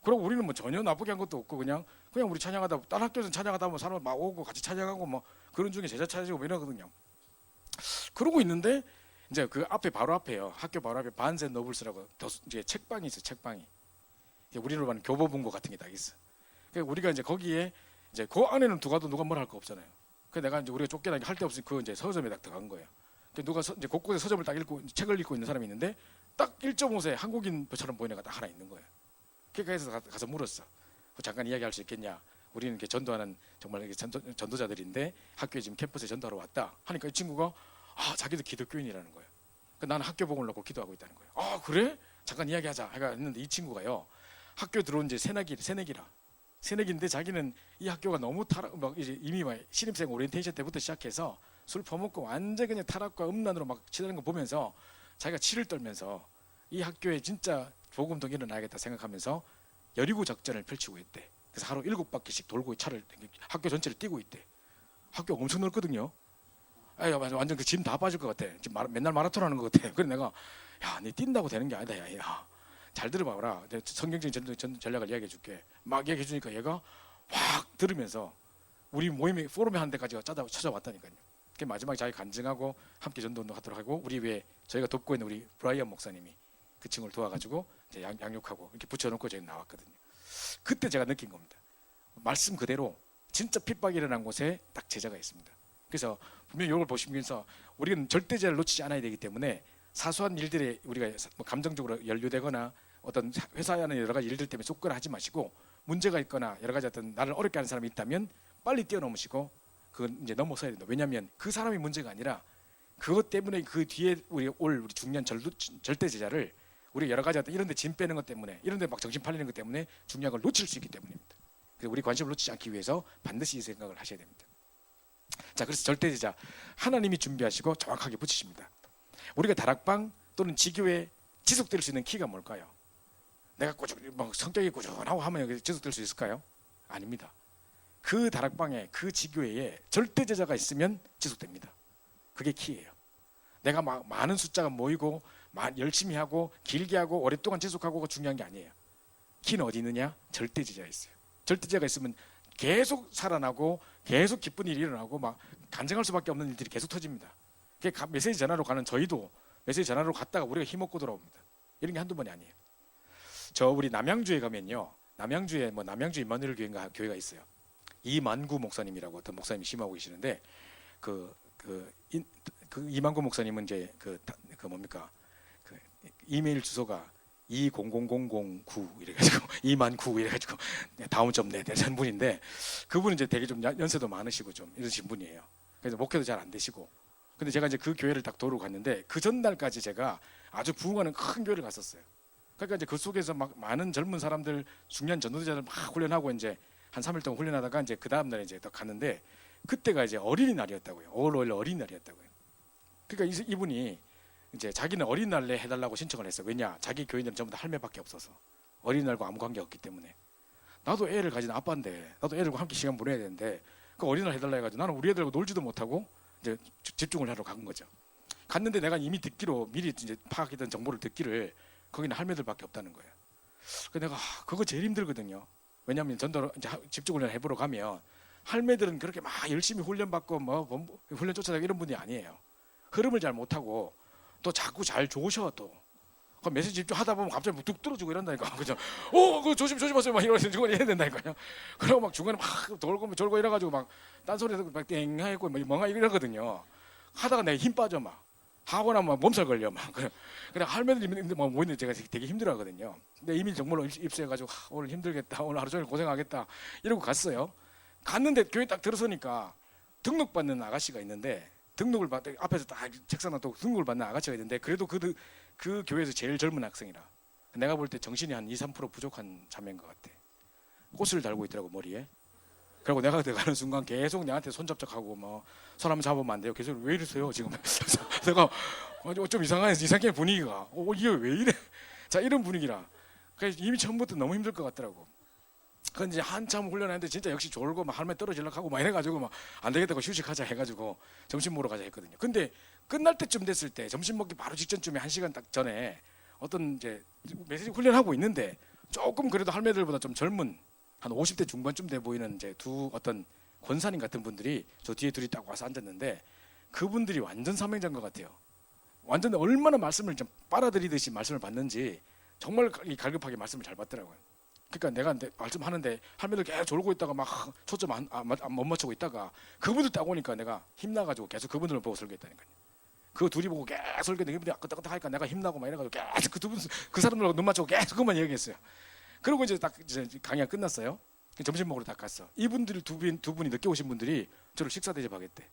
그리고 우리는 뭐 전혀 나쁘게 한 것도 없고 그냥 우리 찬양하다 다른 학교에서 찬양하다 보면 사람 막 오고 같이 찬양하고 뭐 그런 중에 제자 찾아주고 뭐 이러거든요. 그러고 있는데 이제 그 앞에 바로 앞에요. 학교 바로 앞에 반센 너블스라고 이제 책방이 있어. 책방이 우리로 말하는 교보문고 같은 게 딱 있어. 그러니까 우리가 이제 거기에 이제 그 안에는 누가 뭐라 할 거 없잖아요. 그래서 내가 이제 우리가 쫓겨나니까 할 데 없으니 그 이제 서점에 딱 들어간 거예요. 누가 이제 곳곳에 서점을 딱 읽고 책을 읽고 있는 사람이 있는데 딱 1.5세 한국인처럼 보이는 애가 딱 하나 있는 거예요. 그러니까 가서 물었어. 잠깐 이야기할 수 있겠냐? 우리는 이렇게 전도하는 정말 전도자들인데 학교에 지금 캠퍼스에 전도하러 왔다 하니까 이 친구가 자기도 기독교인이라는 거예요. 그러니까 나는 학교 복음을 놓고 기도하고 있다는 거예요. 그래? 잠깐 이야기하자. 해가 했는데 이 친구가요. 학교 들어온 지 새내기인데 자기는 이 학교가 너무 이제 이미 막 신입생 오리엔테이션 때부터 시작해서 술 퍼먹고 완전 그냥 타락과 음란으로 막 치닫는 거 보면서 자기가 치를 떨면서 이 학교에 진짜 복음동이 일어나야겠다 생각하면서 여리고 작전을 펼치고 있대. 그래서 하루 7바퀴씩 돌고 차를 학교 전체를 뛰고 있대. 학교가 엄청 넓거든요. 완전 그 짐 다 빠질 것 같아. 지금 맨날 마라톤 하는 것 같아. 그래 내가 야, 니 뛴다고 되는 게 아니다. 야, 잘 들어봐라. 내가 성경적인 전략을 이야기해 줄게. 막 이야기해 주니까 얘가 확 들으면서 우리 모임에 포럼에 하는 데까지 찾아왔다니까요. 그 마지막에 자기 간증하고 함께 전도운동 하도록 하고 우리 위에 저희가 돕고 있는 우리 브라이언 목사님이 그 친구를 도와가지고 이제 양육하고 이렇게 붙여놓고 저희 나왔거든요. 그때 제가 느낀 겁니다. 말씀 그대로 진짜 핍박이 일어난 곳에 딱 제자가 있습니다. 그래서 분명히 이걸 보시면서 우리는 절대 제자를 놓치지 않아야 되기 때문에 사소한 일들에 우리가 감정적으로 연루되거나 어떤 회사에 하는 여러 가지 일들 때문에 쏟거나 하지 마시고 문제가 있거나 여러 가지 어떤 나를 어렵게 하는 사람이 있다면 빨리 뛰어넘으시고 그건 이제 넘어서야 된다. 왜냐하면 그 사람이 문제가 아니라 그것 때문에 그 뒤에 우리 중년 절대 제자를 우리 여러 가지 어떤 이런 데 짐 빼는 것 때문에 이런 데 막 정신 팔리는 것 때문에 중요한 걸 놓칠 수 있기 때문입니다. 그래서 우리 관심을 놓치지 않기 위해서 반드시 이 생각을 하셔야 됩니다. 자, 그래서 절대 제자 하나님이 준비하시고 정확하게 붙이십니다. 우리가 다락방 또는 지교에 지속될 수 있는 키가 뭘까요? 내가 성격이 꾸준하고 하면 지속될 수 있을까요? 아닙니다. 그 다락방에 그 지교회에 절대 제자가 있으면 지속됩니다. 그게 키예요. 내가 막 많은 숫자가 모이고 열심히 하고 길게 하고 오랫동안 지속하고가 중요한 게 아니에요. 키는 어디 있느냐? 절대 제자가 있어요. 절대 제자가 있으면 계속 살아나고 계속 기쁜 일이 일어나고 막 간증할 수밖에 없는 일들이 계속 터집니다. 메시지 전하러 가는 저희도 메시지 전하러 갔다가 우리가 힘없고 돌아옵니다. 이런 게 한두 번이 아니에요. 저 우리 남양주에 가면요, 남양주에 남양주 임마누엘 교회가 있어요. 이만구 목사님이라고 어떤 목사님이 심하고 계시는데 그 이만구 목사님은 이제 그 이메일 주소가 200009 이래가지고 2만9 이래가지고 다음점 되는 분인데 그분은 이제 되게 좀 연세도 많으시고 좀 이러신 분이에요. 그래서 목회도 잘 안 되시고. 근데 제가 이제 그 교회를 딱 도로 갔는데 그 전날까지 제가 아주 부흥하는 큰 교회를 갔었어요. 그러니까 이제 그 속에서 막 많은 젊은 사람들 중년 전도자들 막 훈련하고 이제 한 3일 동안 훈련하다가 이제 그 다음 날에 이제 또 갔는데 그때가 이제 어린이날이었다고요. 5월 5일 어린이날이었다고요. 그러니까 이분이 이제 자기는 어린이날에 해달라고 신청을 했어요. 왜냐? 자기 교인들은 전부 다 할매밖에 없어서 어린이날과 아무 관계 없기 때문에. 나도 애를 가진 아빠인데 나도 애들과 함께 시간 보내야 되는데 그 어린이날 해달라 해가지고 나는 우리 애들하고 놀지도 못하고 이제 집중을 하러 간 거죠. 갔는데 내가 이미 듣기로 미리 이제 파악했던 정보를 듣기를 거기는 할매들밖에 없다는 거예요. 그래서 내가 그거 제일 힘들거든요. 왜냐하면 전도로 이제 집중훈련 해보러 가면 할매들은 그렇게 막 열심히 훈련받고 훈련 쫓아다니고 이런 분이 아니에요. 흐름을 잘 못하고 또 자꾸 잘 조셔 또. 그 메시지 집중하다 보면 갑자기 뚝 떨어지고 이런다니까. 그죠? 그 조심하세요. 막 이러면서 중간에 해야 된다니까요. 그리고 막 중간에 막 돌고 이래가지고 막 딴소리에서 막 땡하고 멍하 이러거든요. 하다가 내가 힘 빠져 막. 하고 나면 막 몸살 걸려 막. 그래 할매들이 뭐 모이는데 제가 되게 힘들어하거든요. 근데 이미 정말로 입수해가지고 오늘 힘들겠다. 오늘 하루 종일 고생하겠다. 이러고 갔어요. 갔는데 교회 딱 들어서니까 등록받는 아가씨가 있는데 등록을 앞에서 딱 책상 놔두고 등록을 받는 아가씨가 있는데 그래도 그 교회에서 제일 젊은 학생이라 내가 볼 때 정신이 한 2~3% 부족한 자매인 것 같아. 꽃을 달고 있더라고 머리에. 그리고 내가 들어가는 순간 계속 내한테 손잡적하고 뭐 손 한번 잡으면 안 돼요. 계속 왜 이러세요 지금. 내가 좀 이상해 분위기가. 이게 왜 이래. 자 이런 분위기라. 그래서 이미 처음부터 너무 힘들 것 같더라고. 근데 이제 한참 훈련하는데 진짜 역시 졸고 막 할매 떨어지려고 하고 막 이래가지고 막 안 되겠다고 휴식하자 해가지고 점심 먹으러 가자 했거든요. 근데 끝날 때쯤 됐을 때 점심 먹기 바로 직전쯤에 1시간 딱 전에 어떤 이제 메시지 훈련하고 있는데 조금 그래도 할매들보다 좀 젊은 한 50대 중반쯤 돼 보이는 이제 두 어떤 권사님 같은 분들이 저 뒤에 둘이 딱 와서 앉았는데 그분들이 완전 사명자인 것 같아요. 완전 얼마나 말씀을 좀 빨아들이듯이 말씀을 받는지 정말 갈급하게 말씀을 잘 받더라고요. 그러니까 내가 말씀하는데 할매들 계속 졸고 있다가 막 초점 못 맞추고 있다가 그분들 딱 오니까 내가 힘나가지고 계속 그분들을 보고 설교했다니까요. 그 둘이 보고 계속 설교했는데 그분들이 끄떡끄떡 하니까 내가 힘나고 막 이래가지고 계속 그 사람들하고 눈 맞추고 계속 그것만 얘기했어요. 그리고 이제 딱 이제 강의가 끝났어요. 점심 먹으러 딱 갔어. 이분들이 두 분이 늦게 오신 분들이 저를 식사 대접하겠대.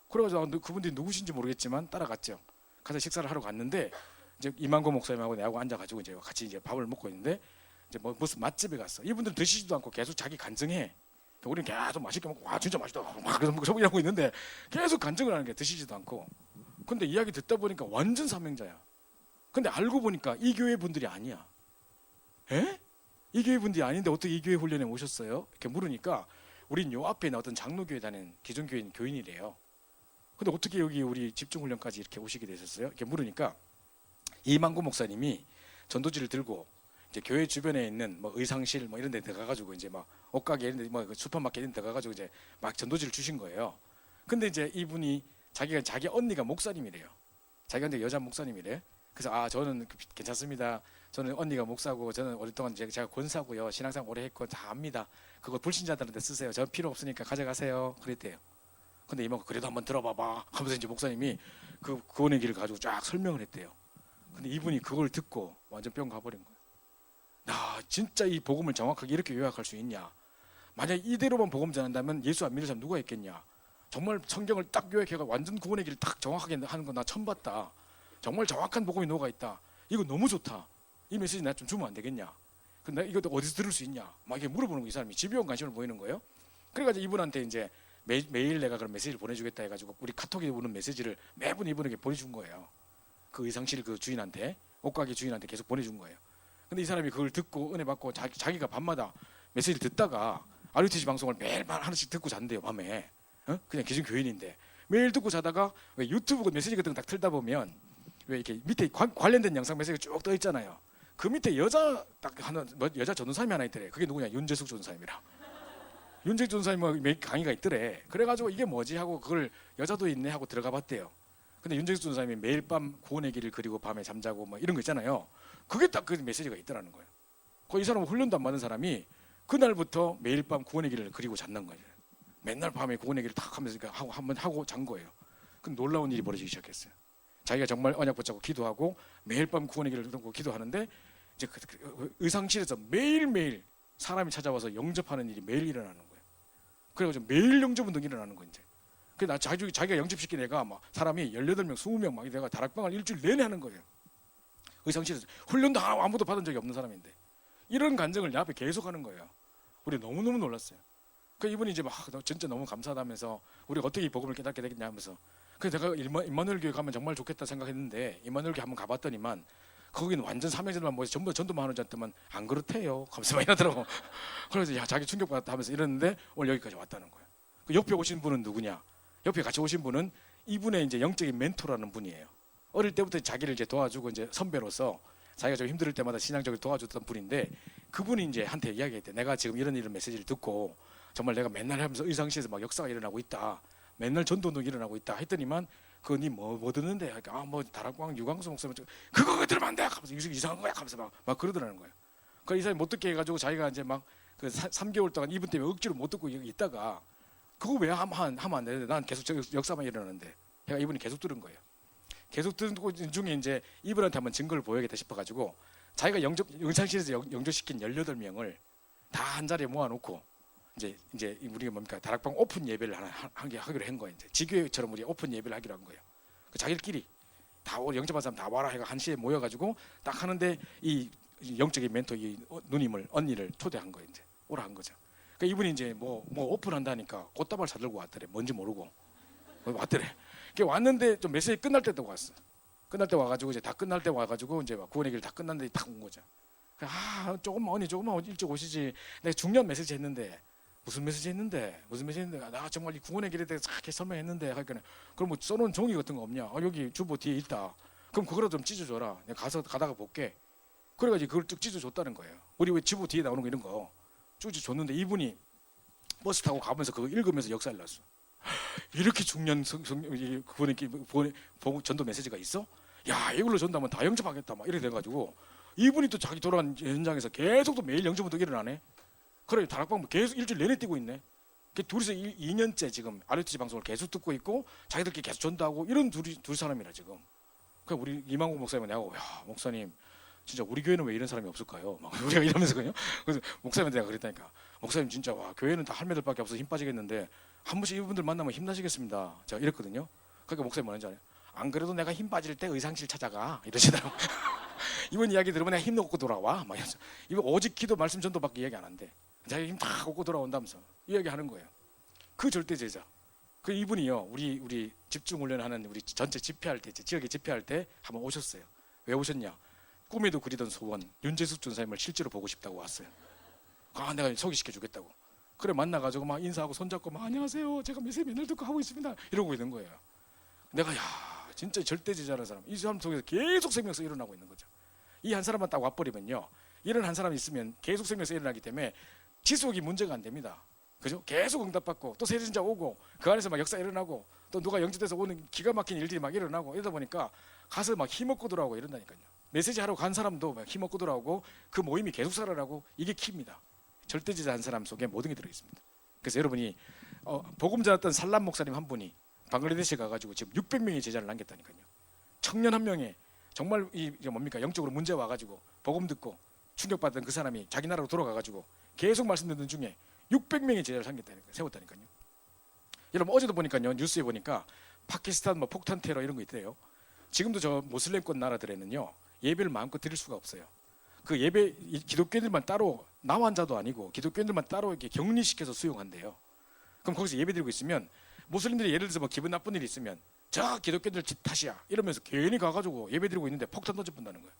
그래가지고 그분들이 누구신지 모르겠지만 따라갔죠. 가서 식사를 하러 갔는데 이제 이만고 목사님하고 내하고 앉아가지고 이제 같이 이제 밥을 먹고 있는데 이제 무슨 맛집에 갔어. 이분들 드시지도 않고 계속 자기 간증해. 우리는 계속 맛있게 먹고 와 진짜 맛있다 막 그래서 이러고 있는데 계속 간증을 하는 게 드시지도 않고. 근데 이야기 듣다 보니까 완전 사명자야. 근데 알고 보니까 이 교회 분들이 아니야. 에? 이 교회 분들이 아닌데 어떻게 이 교회 훈련에 오셨어요? 이렇게 물으니까 우린 요 앞에 있는 어떤 장로교회 다니는 기존 교인 교인이래요. 근데 어떻게 여기 우리 집중훈련까지 이렇게 오시게 되셨어요? 이렇게 물으니까 이만구 목사님이 전도지를 들고 이제 교회 주변에 있는 뭐 의상실 뭐 이런 데 들어가가지고 이제 막 옷가게 이런 데 뭐 슈퍼마켓 이런 데 들어가가지고 이제 막 전도지를 주신 거예요. 근데 이제 이분이 자기 언니가 목사님이래요. 자기 언니가 여자 목사님이래. 그래서 아 저는 괜찮습니다. 저는 언니가 목사고 저는 오랫동안 제가 권사고요. 신앙생활 오래 했고 다 압니다. 그거 불신자들한테 쓰세요. 저 필요 없으니까 가져가세요. 그랬대요. 근데 이모가 그래도 한번 들어봐봐 하면서 이제 목사님이 그 구원의 길을 가지고 쫙 설명을 했대요. 근데 이분이 그걸 듣고 완전 뿅 가버린 거예요. 야 진짜 이 복음을 정확하게 이렇게 요약할 수 있냐. 만약 이대로만 복음 전한다면 예수 안 믿는 사람 누가 있겠냐. 정말 성경을 딱 요약해가 완전 구원의 길을 딱 정확하게 하는 거 나 처음 봤다. 정말 정확한 복음이 녹아있다. 이거 너무 좋다. 이 메시지 나 좀 주면 안 되겠냐. 근데 이것도 어디서 들을 수 있냐. 막 이렇게 물어보는 거 이 사람이 집요한 관심을 보이는 거예요. 그래가지고 이분한테 이제 매일 내가 그런 메시지를 보내주겠다 해가지고 우리 카톡에 오는 메시지를 매번 이분에게 보내준 거예요. 그 의상실 그 주인한테 옷가게 주인한테 계속 보내준 거예요. 근데 이 사람이 그걸 듣고 은혜 받고 자기가 밤마다 메시지를 듣다가 RUTC 방송을 매일 하나씩 듣고 잔대요. 밤에 그냥 기존 교인인데 매일 듣고 자다가 왜 유튜브 메시지 같은 거 딱 틀다 보면 왜 이렇게 밑에 관련된 영상 메시지가 쭉 떠 있잖아요. 그 밑에 여자 딱 하나 여자 전도사님이 하나 있더래. 그게 누구냐? 윤재숙 전도사님이라. 윤재숙 전도사님 강의가 있더래. 그래가지고 이게 뭐지 하고 그걸 여자도 있네 하고 들어가 봤대요. 근데 윤재숙 전도사님이 매일 밤 구원의 길을 그리고 밤에 잠자고 뭐 이런 거 있잖아요. 그게 딱 그 메시지가 있더라는 거예요. 이 사람은 훈련도 안 받은 사람이 그날부터 매일 밤 구원의 길을 그리고 잤는 거예요. 맨날 밤에 구원의 길을 탁 하면서 한번 하고 잔 거예요. 그 놀라운 일이 벌어지기 시작했어요. 자기가 정말 언약 붙잡고 기도하고 매일 밤 구원의 길을 듣고 기도하는데 이제 의상실에서 매일매일 사람이 찾아와서 영접하는 일이 매일 일어나는 거예요. 그래가지고 매일 영접 운동이 일어나는 거예요. 이제. 그래서 자기가 영접시킨 애가 막 사람이 18명, 20명 막 내가 다락방을 일주일 내내 하는 거예요. 의상실에서 훈련도 아무도 받은 적이 없는 사람인데 이런 간증을 내 앞에 계속 하는 거예요. 우리 너무너무 놀랐어요. 그 이분이 이제 막 진짜 너무 감사하다면서 우리가 어떻게 이 복음을 깨닫게 되겠냐 하면서 그래서 내가 임마누엘 교회 가면 정말 좋겠다 생각했는데 임마누엘 교회 한번 가봤더니만 거기는 완전 삼형제들만 모여서 전부 전도만 하는 줄 알았더만 안 그렇대요. 하면서 막 이러더라고. 그래서 야 자기 충격받았다 하면서 이러는데 오늘 여기까지 왔다는 거예요. 그 옆에 오신 분은 누구냐? 옆에 같이 오신 분은 이분의 이제 영적인 멘토라는 분이에요. 어릴 때부터 자기를 이제 도와주고 이제 선배로서 자기가 좀 힘들 때마다 신앙적으로 도와줬던 분인데 그분이 이제 한테 이야기했대. 내가 지금 이런 메시지를 듣고 정말 내가 맨날 하면서 의상실에서 막 역사가 일어나고 있다. 맨날 전도운동이 일어나고 있다 했더니만 그거 니 뭐 듣는데? 그러니까 뭐 다락방 유광수 목사님 그거 들으면 안 돼. 하면서 이상한 거야. 하면서 막 그러더라는 거예요. 그러니까 이 사람이 못 듣게 해가지고 자기가 이제 막 그 3개월 동안 이분 때문에 억지로 못 듣고 있다가 그거 왜 하면 안 되는데 난 계속 역사만 일어나는데 제가 이분이 계속 들은 거예요. 계속 듣고 중에 이제 이분한테 한번 증거를 보여야겠다 싶어가지고 자기가 의상실에서 영접시킨 18명을 다 한 자리에 모아놓고 이제 우리가 뭡니까 다락방 오픈 예배를 하기로 한 거예요. 이제 지교회처럼 우리 오픈 예배를 하기로 한 거예요. 자기들끼리 다 영접한 사람 다 와라 해가 1시에 모여가지고 딱 하는데 이 영적인 멘토 이 누님을 언니를 초대한 거예요. 이제 오라 한 거죠. 그러니까 이분이 이제 뭐 오픈한다니까 꽃다발 사들고 왔더래. 뭔지 모르고 왔더래. 왔는데 좀 메시지 끝날 때도 왔어. 끝날 때 와가지고 이제 다 끝날 때 와가지고 이제 막 구원의 길 다 끝났는데 딱 온 거죠. 조금만 일찍 오시지. 내가 중요한 메시지 했는데 무슨 메시지 했는데 나 정말 이 구원의 길에 대해서 이렇게 설명했는데 하니까 그럼 뭐 써놓은 종이 같은 거 없냐? 여기 주보 뒤에 있다. 그럼 그거라도 좀 찢어줘라. 내가 가다가 볼게. 그래가지고 그걸 쭉 찢어줬다는 거예요. 우리 왜 주보 뒤에 나오는 거 이런 거 쭉 찢어줬는데 이분이 버스 타고 가면서 그거 읽으면서 역사를 났어. 이렇게 중요한 구원의 전도 메시지가 있어? 야 이걸로 전도하면 다 영접하겠다 막 이렇게 돼가지고 이분이 또 자기 돌아간 현장에서 계속 또 매일 영접운동 일어나네. 그래 다락방 계속 일주일 내내 뛰고 있네. 둘이서 2년째 지금 RUTC 방송을 계속 듣고 있고 자기들끼리 계속 전도하고 이런 둘 사람이라 지금. 그러니까 우리 이만국 목사님은 내가 야 목사님 진짜 우리 교회는 왜 이런 사람이 없을까요? 막 우리가 이러면서 그냥 그래서 목사님한테 내가 그랬다니까. 목사님 진짜 와 교회는 다 할매들밖에 없어서 힘 빠지겠는데 한 번씩 이분들 만나면 힘나시겠습니다. 제가 이랬거든요. 그러니까 목사님 뭐라는지 알아요? 안 그래도 내가 힘 빠질 때 의상실 찾아가 이러시더라고. 이번 이야기 들으면 내가 힘 얻고 돌아와 막 이러면서. 이번 오직 기도 말씀 전도밖에 이야기 안 한대. 자기 힘 다 얻고 돌아온다면서 이야기하는 거예요. 그 절대 제자. 그 이분이요 우리 집중 훈련하는 우리 전체 집회할 때 지역에 집회할 때 한번 오셨어요. 왜 오셨냐? 꿈에도 그리던 소원 윤재숙 전사님을 실제로 보고 싶다고 왔어요. 아, 내가 소개시켜 주겠다고. 그래 만나가지고 막 인사하고 손잡고 막 안녕하세요, 제가 메시지 맨날 듣고 하고 있습니다 이러고 있는 거예요. 내가 야 진짜 절대제자라는 사람, 이 사람 속에서 계속 생명서 일어나고 있는 거죠. 이 한 사람만 딱 와버리면요, 이런 한 사람이 있으면 계속 생명서 일어나기 때문에 지속이 문제가 안 됩니다. 그죠? 계속 응답받고 또 세진자 오고 그 안에서 막 역사 일어나고 또 누가 영접돼서 오는 기가 막힌 일들이 막 일어나고 이러다 보니까 가서 막 힘없고 돌아오고 이런다니까요. 메시지 하러 간 사람도 막 힘없고 돌아오고 그 모임이 계속 살아나고, 이게 키입니다. 절대제자 한 사람 속에 모든 게 들어있습니다. 그래서 여러분이 복음 전했던 살람 목사님 한 분이 방글라데시에 가가지고 지금 600명의 제자를 남겼다니까요. 청년 한 명에 정말 이게 뭡니까, 영적으로 문제 와가지고 복음 듣고 충격받던 그 사람이 자기 나라로 돌아가가지고 계속 말씀 듣는 중에 600명의 제자를 세웠다니까요. 여러분 어제도 보니까요, 뉴스에 보니까 파키스탄 뭐 폭탄 테러 이런 거 있대요. 지금도 저 모슬렘권 나라들에는요 예배를 마음껏 드릴 수가 없어요. 그 예배 기독교인들만 따로, 나환자도 아니고 기독교인들만 따로 이렇게 격리시켜서 수용한대요. 그럼 거기서 예배 드리고 있으면 무슬림들이 예를 들어서 뭐 기분 나쁜 일이 있으면 저 기독교인들 집 탓이야 이러면서 괜히 가가지고 예배 드리고 있는데 폭탄 던져본다는 거예요.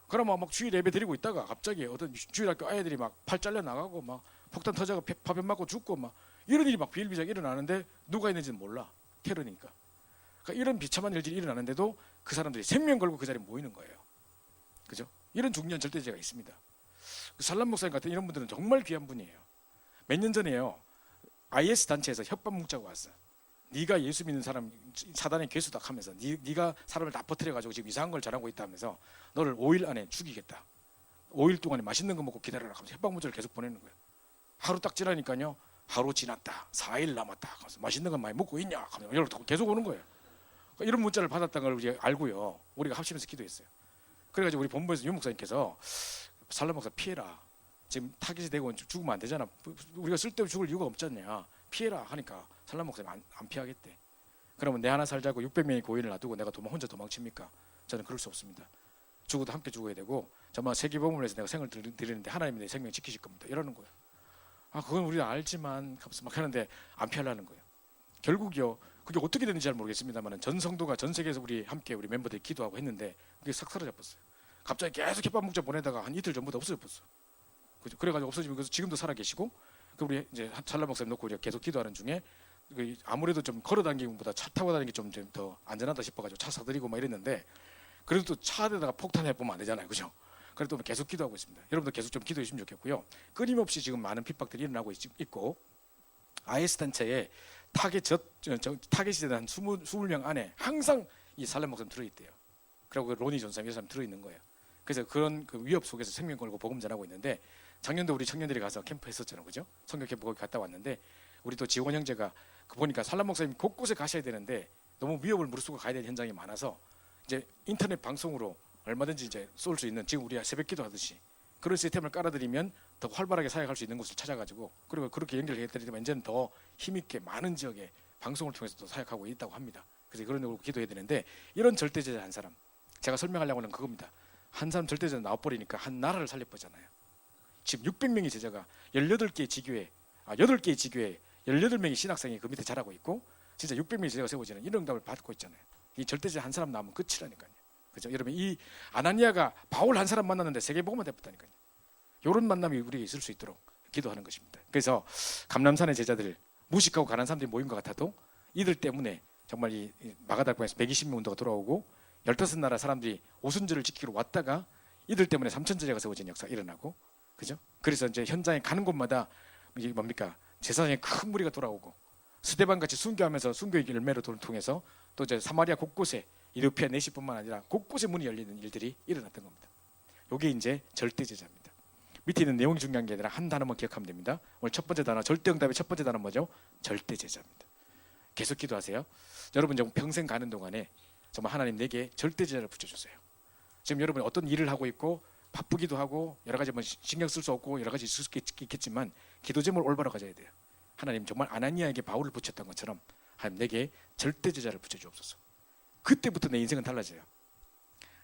그러면 막 주일 예배 드리고 있다가 갑자기 어떤 주일학교 아이들이 막 팔 잘려 나가고 막 폭탄 터져가 파편 맞고 죽고 막 이런 일이 막 비일비재하게 일어나는데 누가 있는지는 몰라. 테러니까. 그러니까 이런 비참한 일들이 일어나는데도 그 사람들이 생명 걸고 그 자리에 모이는 거예요. 그죠? 이런 중년 절대제가 있습니다. 살람 목사님 같은 이런 분들은 정말 귀한 분이에요. 몇 년 전에요, IS 단체에서 협박 문자가 왔어. 네가 예수 믿는 사람 사단의 괴수다 하면서 네가 사람을 다 퍼뜨려가지고 지금 이상한 걸 잘하고 있다 하면서 너를 5일 안에 죽이겠다. 5일 동안에 맛있는 거 먹고 기다려라 하면서 협박 문자를 계속 보내는 거예요. 하루 딱 지나니까요, 하루 지났다, 4일 남았다 하면서 맛있는 거 많이 먹고 있냐 하면서 연락 계속 오는 거예요. 그러니까 이런 문자를 받았다는 걸 우리 알고요, 우리가 합치면서 기도했어요. 그래가지고 우리 본부에서 유 목사님께서 살람 목사 피해라, 지금 타깃이 되고 죽으면 안 되잖아, 우리가 쓸데없이 죽을 이유가 없잖냐, 피해라 하니까 살람 목사님 안 피하겠대. 그러면 내 하나 살자고 600명의 고인을 놔두고 내가 혼자 도망칩니까? 저는 그럴 수 없습니다. 죽어도 함께 죽어야 되고 정말 세계복음을 해서 내가 생을 드리는데 하나님이 내 생명 지키실 겁니다 이러는 거예요. 아 그건 우리가 알지만 하면서 막 하는데 안 피하려는 거예요. 결국요 그게 어떻게 됐는지 잘 모르겠습니다만 전 성도가 전 세계에서 우리 멤버들이 기도하고 했는데 그게 싹 사라져 버렸어요. 갑자기 계속 협박 문자 보내다가 한 이틀 전부터 없어져 버렸어. 그래가지고 없어지면서 지금도 살아 계시고, 그 우리 이제 살람 목사님 놓고 우리가 계속 기도하는 중에 아무래도 좀 걸어 다니는 것보다 차 타고 다니는 게 좀 더 안전하다 싶어가지고 차 사드리고 막 이랬는데, 그래도 또 차 안에다가 폭탄해 보면 안 되잖아요, 그죠? 그래도 계속 기도하고 있습니다. 여러분들 계속 좀 기도해 주시면 좋겠고요. 끊임없이 지금 많은 핍박들이 일어나고 있고, IS 단체에 타겟이 되는 한 20명 안에 항상 이 살람 목사님 들어있대요. 그리고 로니 전사님 이 사람 들어있는 거예요. 그래서 그런 그 위협 속에서 생명 걸고 복음 전하고 있는데, 작년도 우리 청년들이 가서 캠프 했었잖아요, 그죠? 성경 캠프 거기 갔다 왔는데, 우리 또 지원 형제가 보니까 살람 목사님 곳곳에 가셔야 되는데 너무 위협을 무릅쓰고 가야 되는 현장이 많아서 이제 인터넷 방송으로 얼마든지 이제 쏠 수 있는, 지금 우리가 새벽기도 하듯이 그런 시스템을 깔아드리면 더 활발하게 사역할 수 있는 곳을 찾아가지고, 그리고 그렇게 연결해드리면 이제는 더 힘있게 많은 지역에 방송을 통해서 또 사역하고 있다고 합니다. 그래서 그런 데로 기도해야 되는데, 이런 절대제자 한 사람, 제가 설명하려고 하는 그겁니다. 한 사람 절대제자 나와버리니까 한 나라를 살려버리잖아요. 지금 600명의 제자가 18개의 지교회 18명의 신학생이 그 밑에 자라고 있고, 진짜 600명의 제자가 세워지는 이런 응답을 받고 있잖아요. 이 절대제자 한 사람 나오면 끝이라니까요. 그죠? 여러분, 이 아나니아가 바울 한 사람 만났는데 세계복음만 됐다니까요. 이런 만남이 우리에게 있을 수 있도록 기도하는 것입니다. 그래서 감람산의 제자들 무식하고 가난한 사람들이 모인 것 같아도 이들 때문에 정말 이 마가다락방에서 120명 운동가 돌아오고 15나라 사람들이 오순절을 지키러 왔다가 이들 때문에 3,000제자가 세워진 역사가 일어나고, 그죠? 그래서 이제 현장에 가는 곳마다 이게 뭡니까? 제사장에 큰 무리가 돌아오고, 스데반 같이 순교하면서 순교의 열매를 통해서 또 이제 사마리아 곳곳에 이디오피아 내시뿐만 아니라 곳곳에 문이 열리는 일들이 일어났던 겁니다. 이게 이제 절대제자입니다. 밑에 있는 내용이 중요한 게 아니라 한 단어만 기억하면 됩니다. 오늘 첫 번째 단어, 절대응답의 첫 번째 단어 뭐죠? 절대제자입니다. 계속 기도하세요. 여러분 정말 평생 가는 동안에 정말 하나님 내게 절대제자를 붙여주세요. 지금 여러분 어떤 일을 하고 있고 바쁘기도 하고 여러 가지 뭐 신경 쓸 수 없고 여러 가지 있을 수 있겠지만 기도 제목을 올바로 가져야 돼요. 하나님 정말 아나니아에게 바울을 붙였던 것처럼 하나님 내게 절대제자를 붙여주옵소서. 그때부터 내 인생은 달라져요.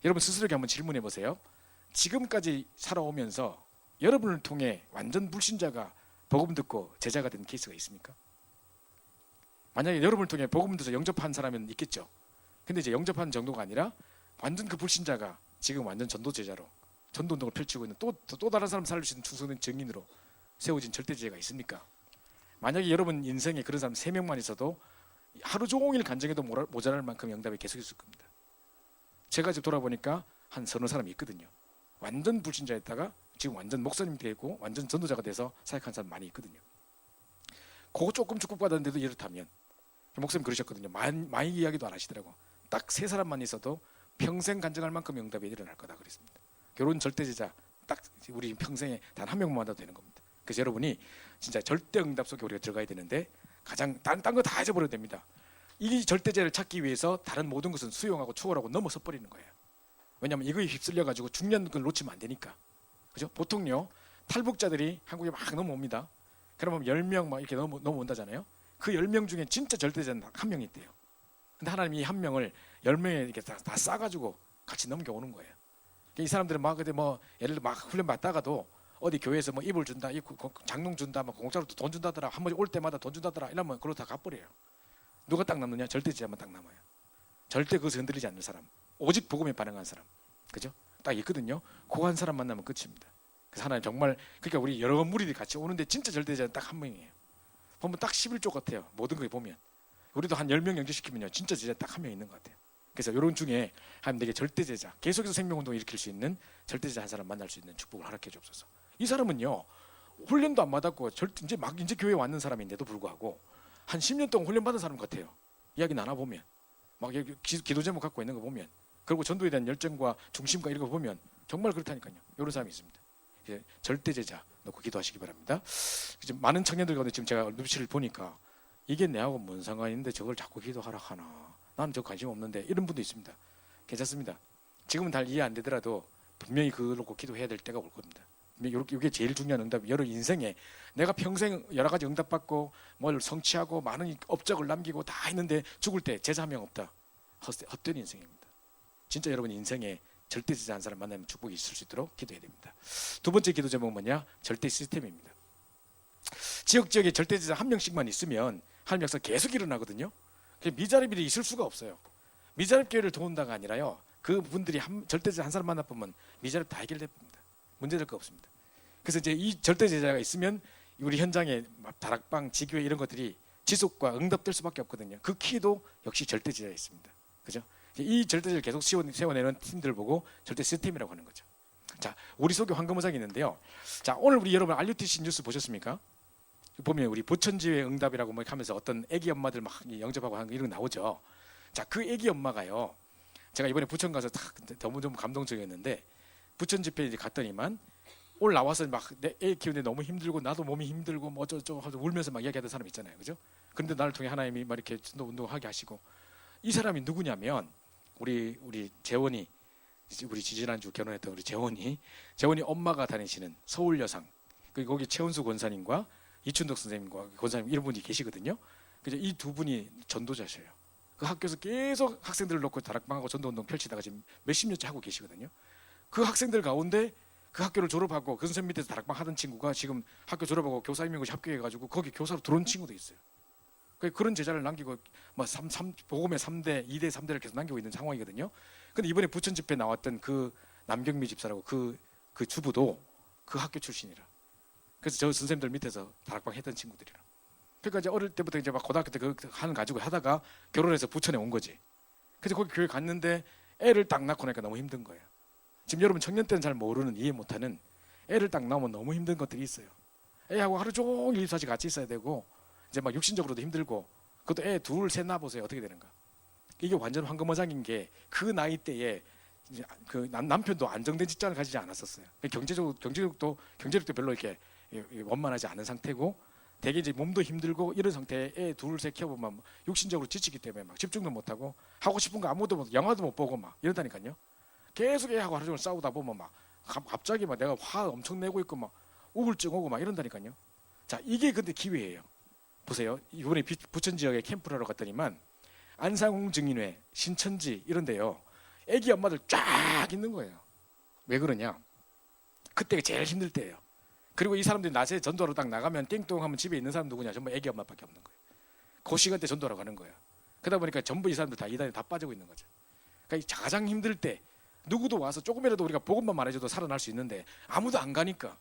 여러분 스스로에게 한번 질문해 보세요. 지금까지 살아오면서 여러분을 통해 완전 불신자가 복음 듣고 제자가 된 케이스가 있습니까? 만약에 여러분을 통해 복음 듣어서 영접한 사람은 있겠죠. 근데 이제 영접한 정도가 아니라 완전 그 불신자가 지금 완전 전도 제자로 전도 운동을 펼치고 있는 또 다른 사람 살릴 수 있는 충성된 증인으로 세워진 절대제자가 있습니까? 만약에 여러분 인생에 그런 사람 3명만 있어도 하루 종일 간증해도 모자랄 만큼 응답이 계속 있을 겁니다. 제가 지금 돌아보니까 한 서너 사람이 있거든요. 완전 불신자였다가 지금 완전 목사님 되고 완전 전도자가 돼서 사역한 사람 많이 있거든요. 그거 조금 축복받았는데도 이렇다면 목사님 그러셨거든요. 많이 이야기도 안 하시더라고. 딱 3사람만 있어도 평생 간증할 만큼 응답이 일어날 거다 그랬습니다. 결혼 절대제자 딱 우리 평생에 단 1명만 받아도 되는 겁니다. 그래서 여러분이 진짜 절대 응답 속에 우리가 들어가야 되는데 가장 딴 거 다 잊어버려도 됩니다. 이 절대제를 찾기 위해서 다른 모든 것은 수용하고 초월하고 넘어서 버리는 거예요. 왜냐하면 이거에 휩쓸려 가지고 중요한 걸 놓치면 안 되니까. 그죠? 보통요 탈북자들이 한국에 막 넘어옵니다. 그러면 10명 막 이렇게 넘어온다잖아요. 그 10명 중에 진짜 절대자는 1명이 있대요. 근데 하나님이 1명을 10명에 이렇게 다 싸가지고 같이 넘겨오는 거예요. 이 사람들은 막 근데 뭐 예를 들어 막 훈련 받다가도 어디 교회에서 뭐 이불 준다, 장롱 준다, 막 공짜로 돈 준다더라, 한 번 올 때마다 돈 준다더라 이러면 그러다 가버려요. 누가 딱 남느냐? 절대제자만 딱 남아요. 절대 그것을 흔들리지 않는 사람, 오직 복음에 반응한 사람, 그죠? 딱 있거든요. 그 한 사람 만나면 끝입니다. 그래서 하나님 정말 그러니까 우리 여러 무리들이 같이 오는데 진짜 절대제자는 딱 1명이에요. 보면 딱 11조 같아요. 모든 걸 보면 우리도 한 10명 영접시키면요 진짜 제자 딱 1명 있는 것 같아요. 그래서 이런 중에 하나님 내게 절대제자 계속해서 생명운동을 일으킬 수 있는 절대제자 한 사람 만날 수 있는 축복을 허락해 주옵소서. 이 사람은요 훈련도 안 받았고 이제 교회에 왔는 사람인데도 불구하고 한 10년 동안 훈련 받은 사람 같아요. 이야기 나눠보면 막 기도 제목 갖고 있는 거 보면 그리고 전도에 대한 열정과 중심과 이런 거 보면 정말 그렇다니까요. 이런 사람이 있습니다. 절대제자 놓고 기도하시기 바랍니다. 지금 많은 청년들 가운데 지금 제가 눈치를 보니까 이게 내하고 뭔 상관인데 저걸 자꾸 기도하라 하나, 나는 저 관심 없는데 이런 분도 있습니다. 괜찮습니다. 지금은 잘 이해 안 되더라도 분명히 그걸 놓고 기도해야 될 때가 올 겁니다. 이게 제일 중요한 응답. 여러 인생에 내가 평생 여러 가지 응답받고 뭘 성취하고 많은 업적을 남기고 다 했는데 죽을 때 제자 1명 없다. 헛된 인생입니다. 진짜 여러분 인생에 절대제자 한 사람 만나면 축복이 있을 수 있도록 기도해야 됩니다. 두 번째 기도 제목은 뭐냐? 절대 시스템입니다. 지역에 절대제자 1명씩만 있으면 하나님 역사 계속 일어나거든요. 미자립이 있을 수가 없어요. 미자립 교회를 도운다가 아니라요. 그분들이 절대제자 한 사람 만나보면 미자립 다 해결됩니다. 문제될 거 없습니다. 그래서 이제 이 절대제자가 있으면 우리 현장에 다락방, 지교회 이런 것들이 지속과 응답될 수밖에 없거든요. 그 키도 역시 절대제자에 있습니다. 그죠? 이 절대제를 계속 세워내는 팀들을 보고 절대 시스템이라고 하는 거죠. 자, 우리 속에 황금어장이 있는데요. 자, 오늘 우리 여러분 RUTC 뉴스 보셨습니까? 보면 우리 부천지회 응답이라고 막 하면서 어떤 애기 엄마들 막 영접하고 하는 거 이런 거 나오죠. 자, 그 애기 엄마가요. 제가 이번에 부천 가서 너무 감동적이었는데 부천 집회에 이제 갔더니만 오늘 나와서 막 내 애 키우는데 너무 힘들고 나도 몸이 힘들고 뭐 어쩌고 하면서 울면서 막 이야기하던 사람 있잖아요. 그죠? 그런데 나를 통해 하나님이 막 이렇게 운동하게 하시고 이 사람이 누구냐면 우리 재원이 우리 지지난주 결혼했던 우리 재원이 엄마가 다니시는 서울여상 거기 최은수 권사님과 이춘덕 선생님과 권사님 이런 분이 계시거든요. 그래서 이 두 분이 전도자셔요. 그 학교에서 계속 학생들을 놓고 다락방하고 전도운동 펼치다가 지금 몇십 년째 하고 계시거든요. 그 학생들 가운데 그 학교를 졸업하고 그 선생님 밑에서 다락방 하던 친구가 지금 학교 졸업하고 교사 임용고시 합격해가지고 거기 교사로 들어온 친구도 있어요. 그런 제자를 남기고 뭐 복음의 3대, 2대, 3대를 계속 남기고 있는 상황이거든요. 근데 이번에 부천 집회 나왔던 그 남경미 집사라고 그 주부도 그 학교 출신이라. 그래서 저 선생님들 밑에서 다락방 했던 친구들이라. 그러니까 이제 어릴 때부터 이제 막 고등학교 때 하는 가지고 하다가 결혼해서 부천에 온 거지. 그래서 거기 교회 갔는데 애를 딱 낳고 나니까 너무 힘든 거예요. 지금 여러분 청년 때는 잘 모르는 이해 못하는 애를 딱 낳으면 너무 힘든 것들이 있어요. 애하고 하루 종일 24시간 같이 있어야 되고 이제 막 육신적으로도 힘들고 그것도 애 둘, 셋 낳아보세요. 어떻게 되는가. 이게 완전 황금어장인 게 그 나이 때에 이제 그 남편도 안정된 직장을 가지지 않았었어요. 경제력도 별로 이렇게 원만하지 않은 상태고 되게 이제 몸도 힘들고 이런 상태에 애 둘, 셋 키워보면 육신적으로 지치기 때문에 막 집중도 못하고 하고 싶은 거 아무것도 못, 영화도 못 보고 막 이러다니까요. 계속 애하고 하루 종일 싸우다 보면 막 갑자기 막 내가 화 엄청 내고 있고 막 우울증 오고 막 이런다니까요. 자, 이게 근데 기회예요. 보세요. 이번에 부천 지역에 캠프를 하러 갔더니만 안상홍 증인회, 신천지 이런데요. 애기 엄마들 쫙 있는 거예요. 왜 그러냐? 그때가 제일 힘들 때예요. 그리고 이 사람들이 낮에 전도하러 딱 나가면 띵동 하면 집에 있는 사람 누구냐? 전부 애기 엄마밖에 없는 거예요. 그 시간대 전도하러 가는 거예요. 그러다 보니까 전부 이 사람들 다 이단에 다 빠지고 있는 거죠. 그러니까 가장 힘들 때 누구도 와서 조금이라도 우리가 복음만 말해줘도 살아날 수 있는데 아무도 안 가니까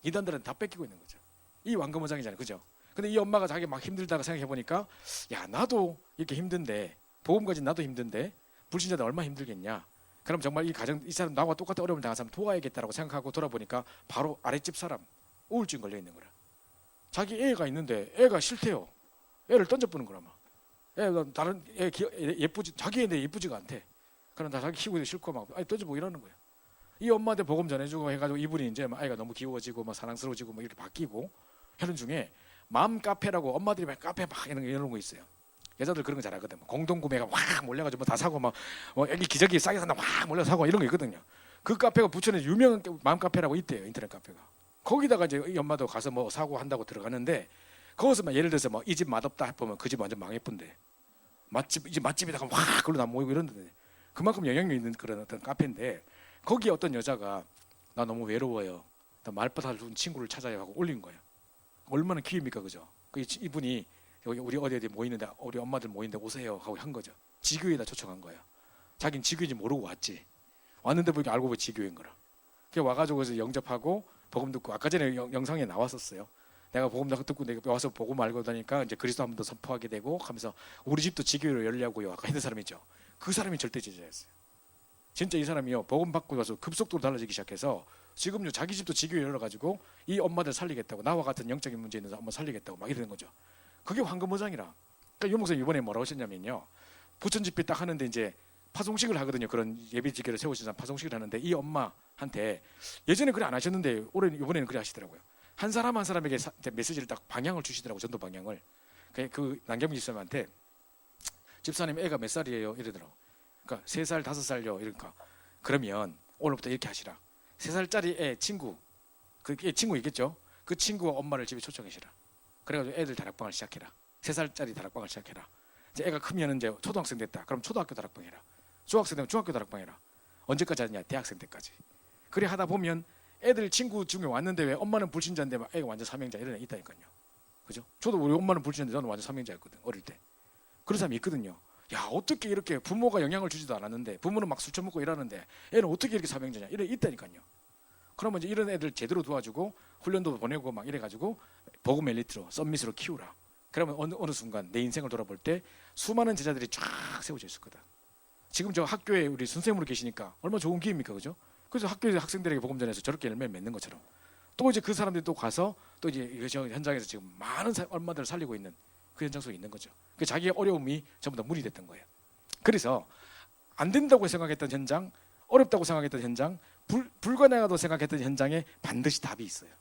이단들은 다 뺏기고 있는 거죠. 이 완검무장이잖아요, 그죠? 근데 이 엄마가 자기 막 힘들다가 생각해 보니까 야 나도 이렇게 힘든데 보험 가진 나도 힘든데 불신자들 얼마나 힘들겠냐. 그럼 정말 이 가정 이 사람 나와 똑같은 어려움을 당한 사람 도와야겠다라고 생각하고 돌아보니까 바로 아랫집 사람 우울증 걸려 있는 거라. 자기 애가 있는데 애가 싫대요. 애를 던져보는 거라 막. 애가 다른 애 예쁘지 자기 애인데 예쁘지가 않대. 그럼 다 자기 키우기도 싫고 막 아니 던져보고 이러는 거야. 이 엄마한테 복음 전해주고 해가지고 이분이 이제 막 아이가 너무 귀여워지고 막 사랑스러워지고 막 이렇게 바뀌고 하는 중에 마음 카페라고 엄마들이 막 카페 막 이런 거 있어요. 여자들 그런 거 잘하거든. 공동 구매가 확 몰려가지고 뭐 다 사고 막 애기 기저귀 싸게 산다 확 몰려 사고 이런 거 있거든요. 그 카페가 부천에 유명한 마음 카페라고 있대요. 인터넷 카페가. 거기다가 이제 이 엄마도 가서 뭐 사고 한다고 들어가는데 거기서 막 예를 들어서 뭐 이 집 맛없다 보면 그 집 완전 망해뿐데 맛집 이제 맛집에다가 확 그걸로 다 모이고 이런데 그만큼 영향력 있는 그런 어떤 카페인데 거기에 어떤 여자가 나 너무 외로워요. 나 말벗 준 친구를 찾아야 하고 올린 거예요. 얼마나 기회입니까, 그죠? 이분이 여기 우리 어디 모이는데 우리 엄마들 모이는데 오세요 하고 한 거죠. 지교에다 초청한 거야. 자기는 지교인지 모르고 왔지. 왔는데 보니까 알고 보니 지교인 거라. 그래 와가지고 그래서 영접하고 복음 듣고 아까 전에 영상에 나왔었어요. 내가 복음 듣고 내가 와서 복음 알고 다니까 이제 그리스도 한 번 더 선포하게 되고 하면서 우리 집도 지교로 열려고요. 아까 했던 사람이죠. 그 사람이 절대 제자였어요. 진짜 이 사람이요 복음 받고 나서 급속도로 달라지기 시작해서 지금요 자기 집도 지교에 열어가지고 이 엄마들 살리겠다고 나와 같은 영적인 문제 있는 사람 살리겠다고 막 이러는 거죠. 그게 황금무장이라. 그러니까 유 목사님 이번에 뭐라고 하셨냐면요. 부천 집회 딱 하는데 이제 파송식을 하거든요. 그런 예배 지교를 세우신 사람 파송식을 하는데 이 엄마한테 예전에 그래 안 하셨는데 올해 이번에는 그래 하시더라고요. 한 사람 한 사람에게 메시지를 딱 방향을 주시더라고. 전도 방향을. 그 남경민 집사님한테 집사님 애가 몇 살이에요? 이러더라고. 그러니까 3살 5살요. 이러니까 그러면 오늘부터 이렇게 하시라. 3살짜리 애 친구 그 애 친구 있겠죠? 그 친구와 엄마를 집에 초청하시라. 그래가지고 애들 다락방을 시작해라. 3살짜리 다락방을 시작해라. 이제 애가 크면 이제 초등학생 됐다. 그럼 초등학교 다락방 해라. 중학생 되면 중학교 다락방 해라. 언제까지 하느냐? 대학생 때까지. 그래 하다 보면 애들 친구 중에 왔는데 왜 엄마는 불신자인데 막 애가 완전 사명자 이런 애 있다니까요. 그죠? 저도 우리 엄마는 불신자인데 저는 완전 사명자였거든 어릴 때. 그런 사람이 있거든요. 야 어떻게 이렇게 부모가 영향을 주지도 않았는데 부모는 막 술 처먹고 이러는데 애는 어떻게 이렇게 사명자냐 이런 애 있다니까요. 그러면 이제 이런 애들 제대로 도와주고 훈련도 보내고 막 이래가지고 복음 엘리트로 썸밋으로 키우라. 그러면 어느 순간 내 인생을 돌아볼 때 수많은 제자들이 쫙 세워져 있을 거다. 지금 저 학교에 우리 선생님으로 계시니까 얼마나 좋은 기회입니까, 그죠? 그래서 학교에 학생들에게 복음 전해서 저렇게 열매를 맺는 것처럼 또 이제 그 사람들이 또 가서 또 이제 현장에서 지금 많은 엄마들을 살리고 있는 그 현장 속에 있는 거죠. 그 자기의 어려움이 전부 다 물이 됐던 거예요. 그래서 안 된다고 생각했던 현장, 어렵다고 생각했던 현장, 불가능하다고 생각했던 현장에 반드시 답이 있어요.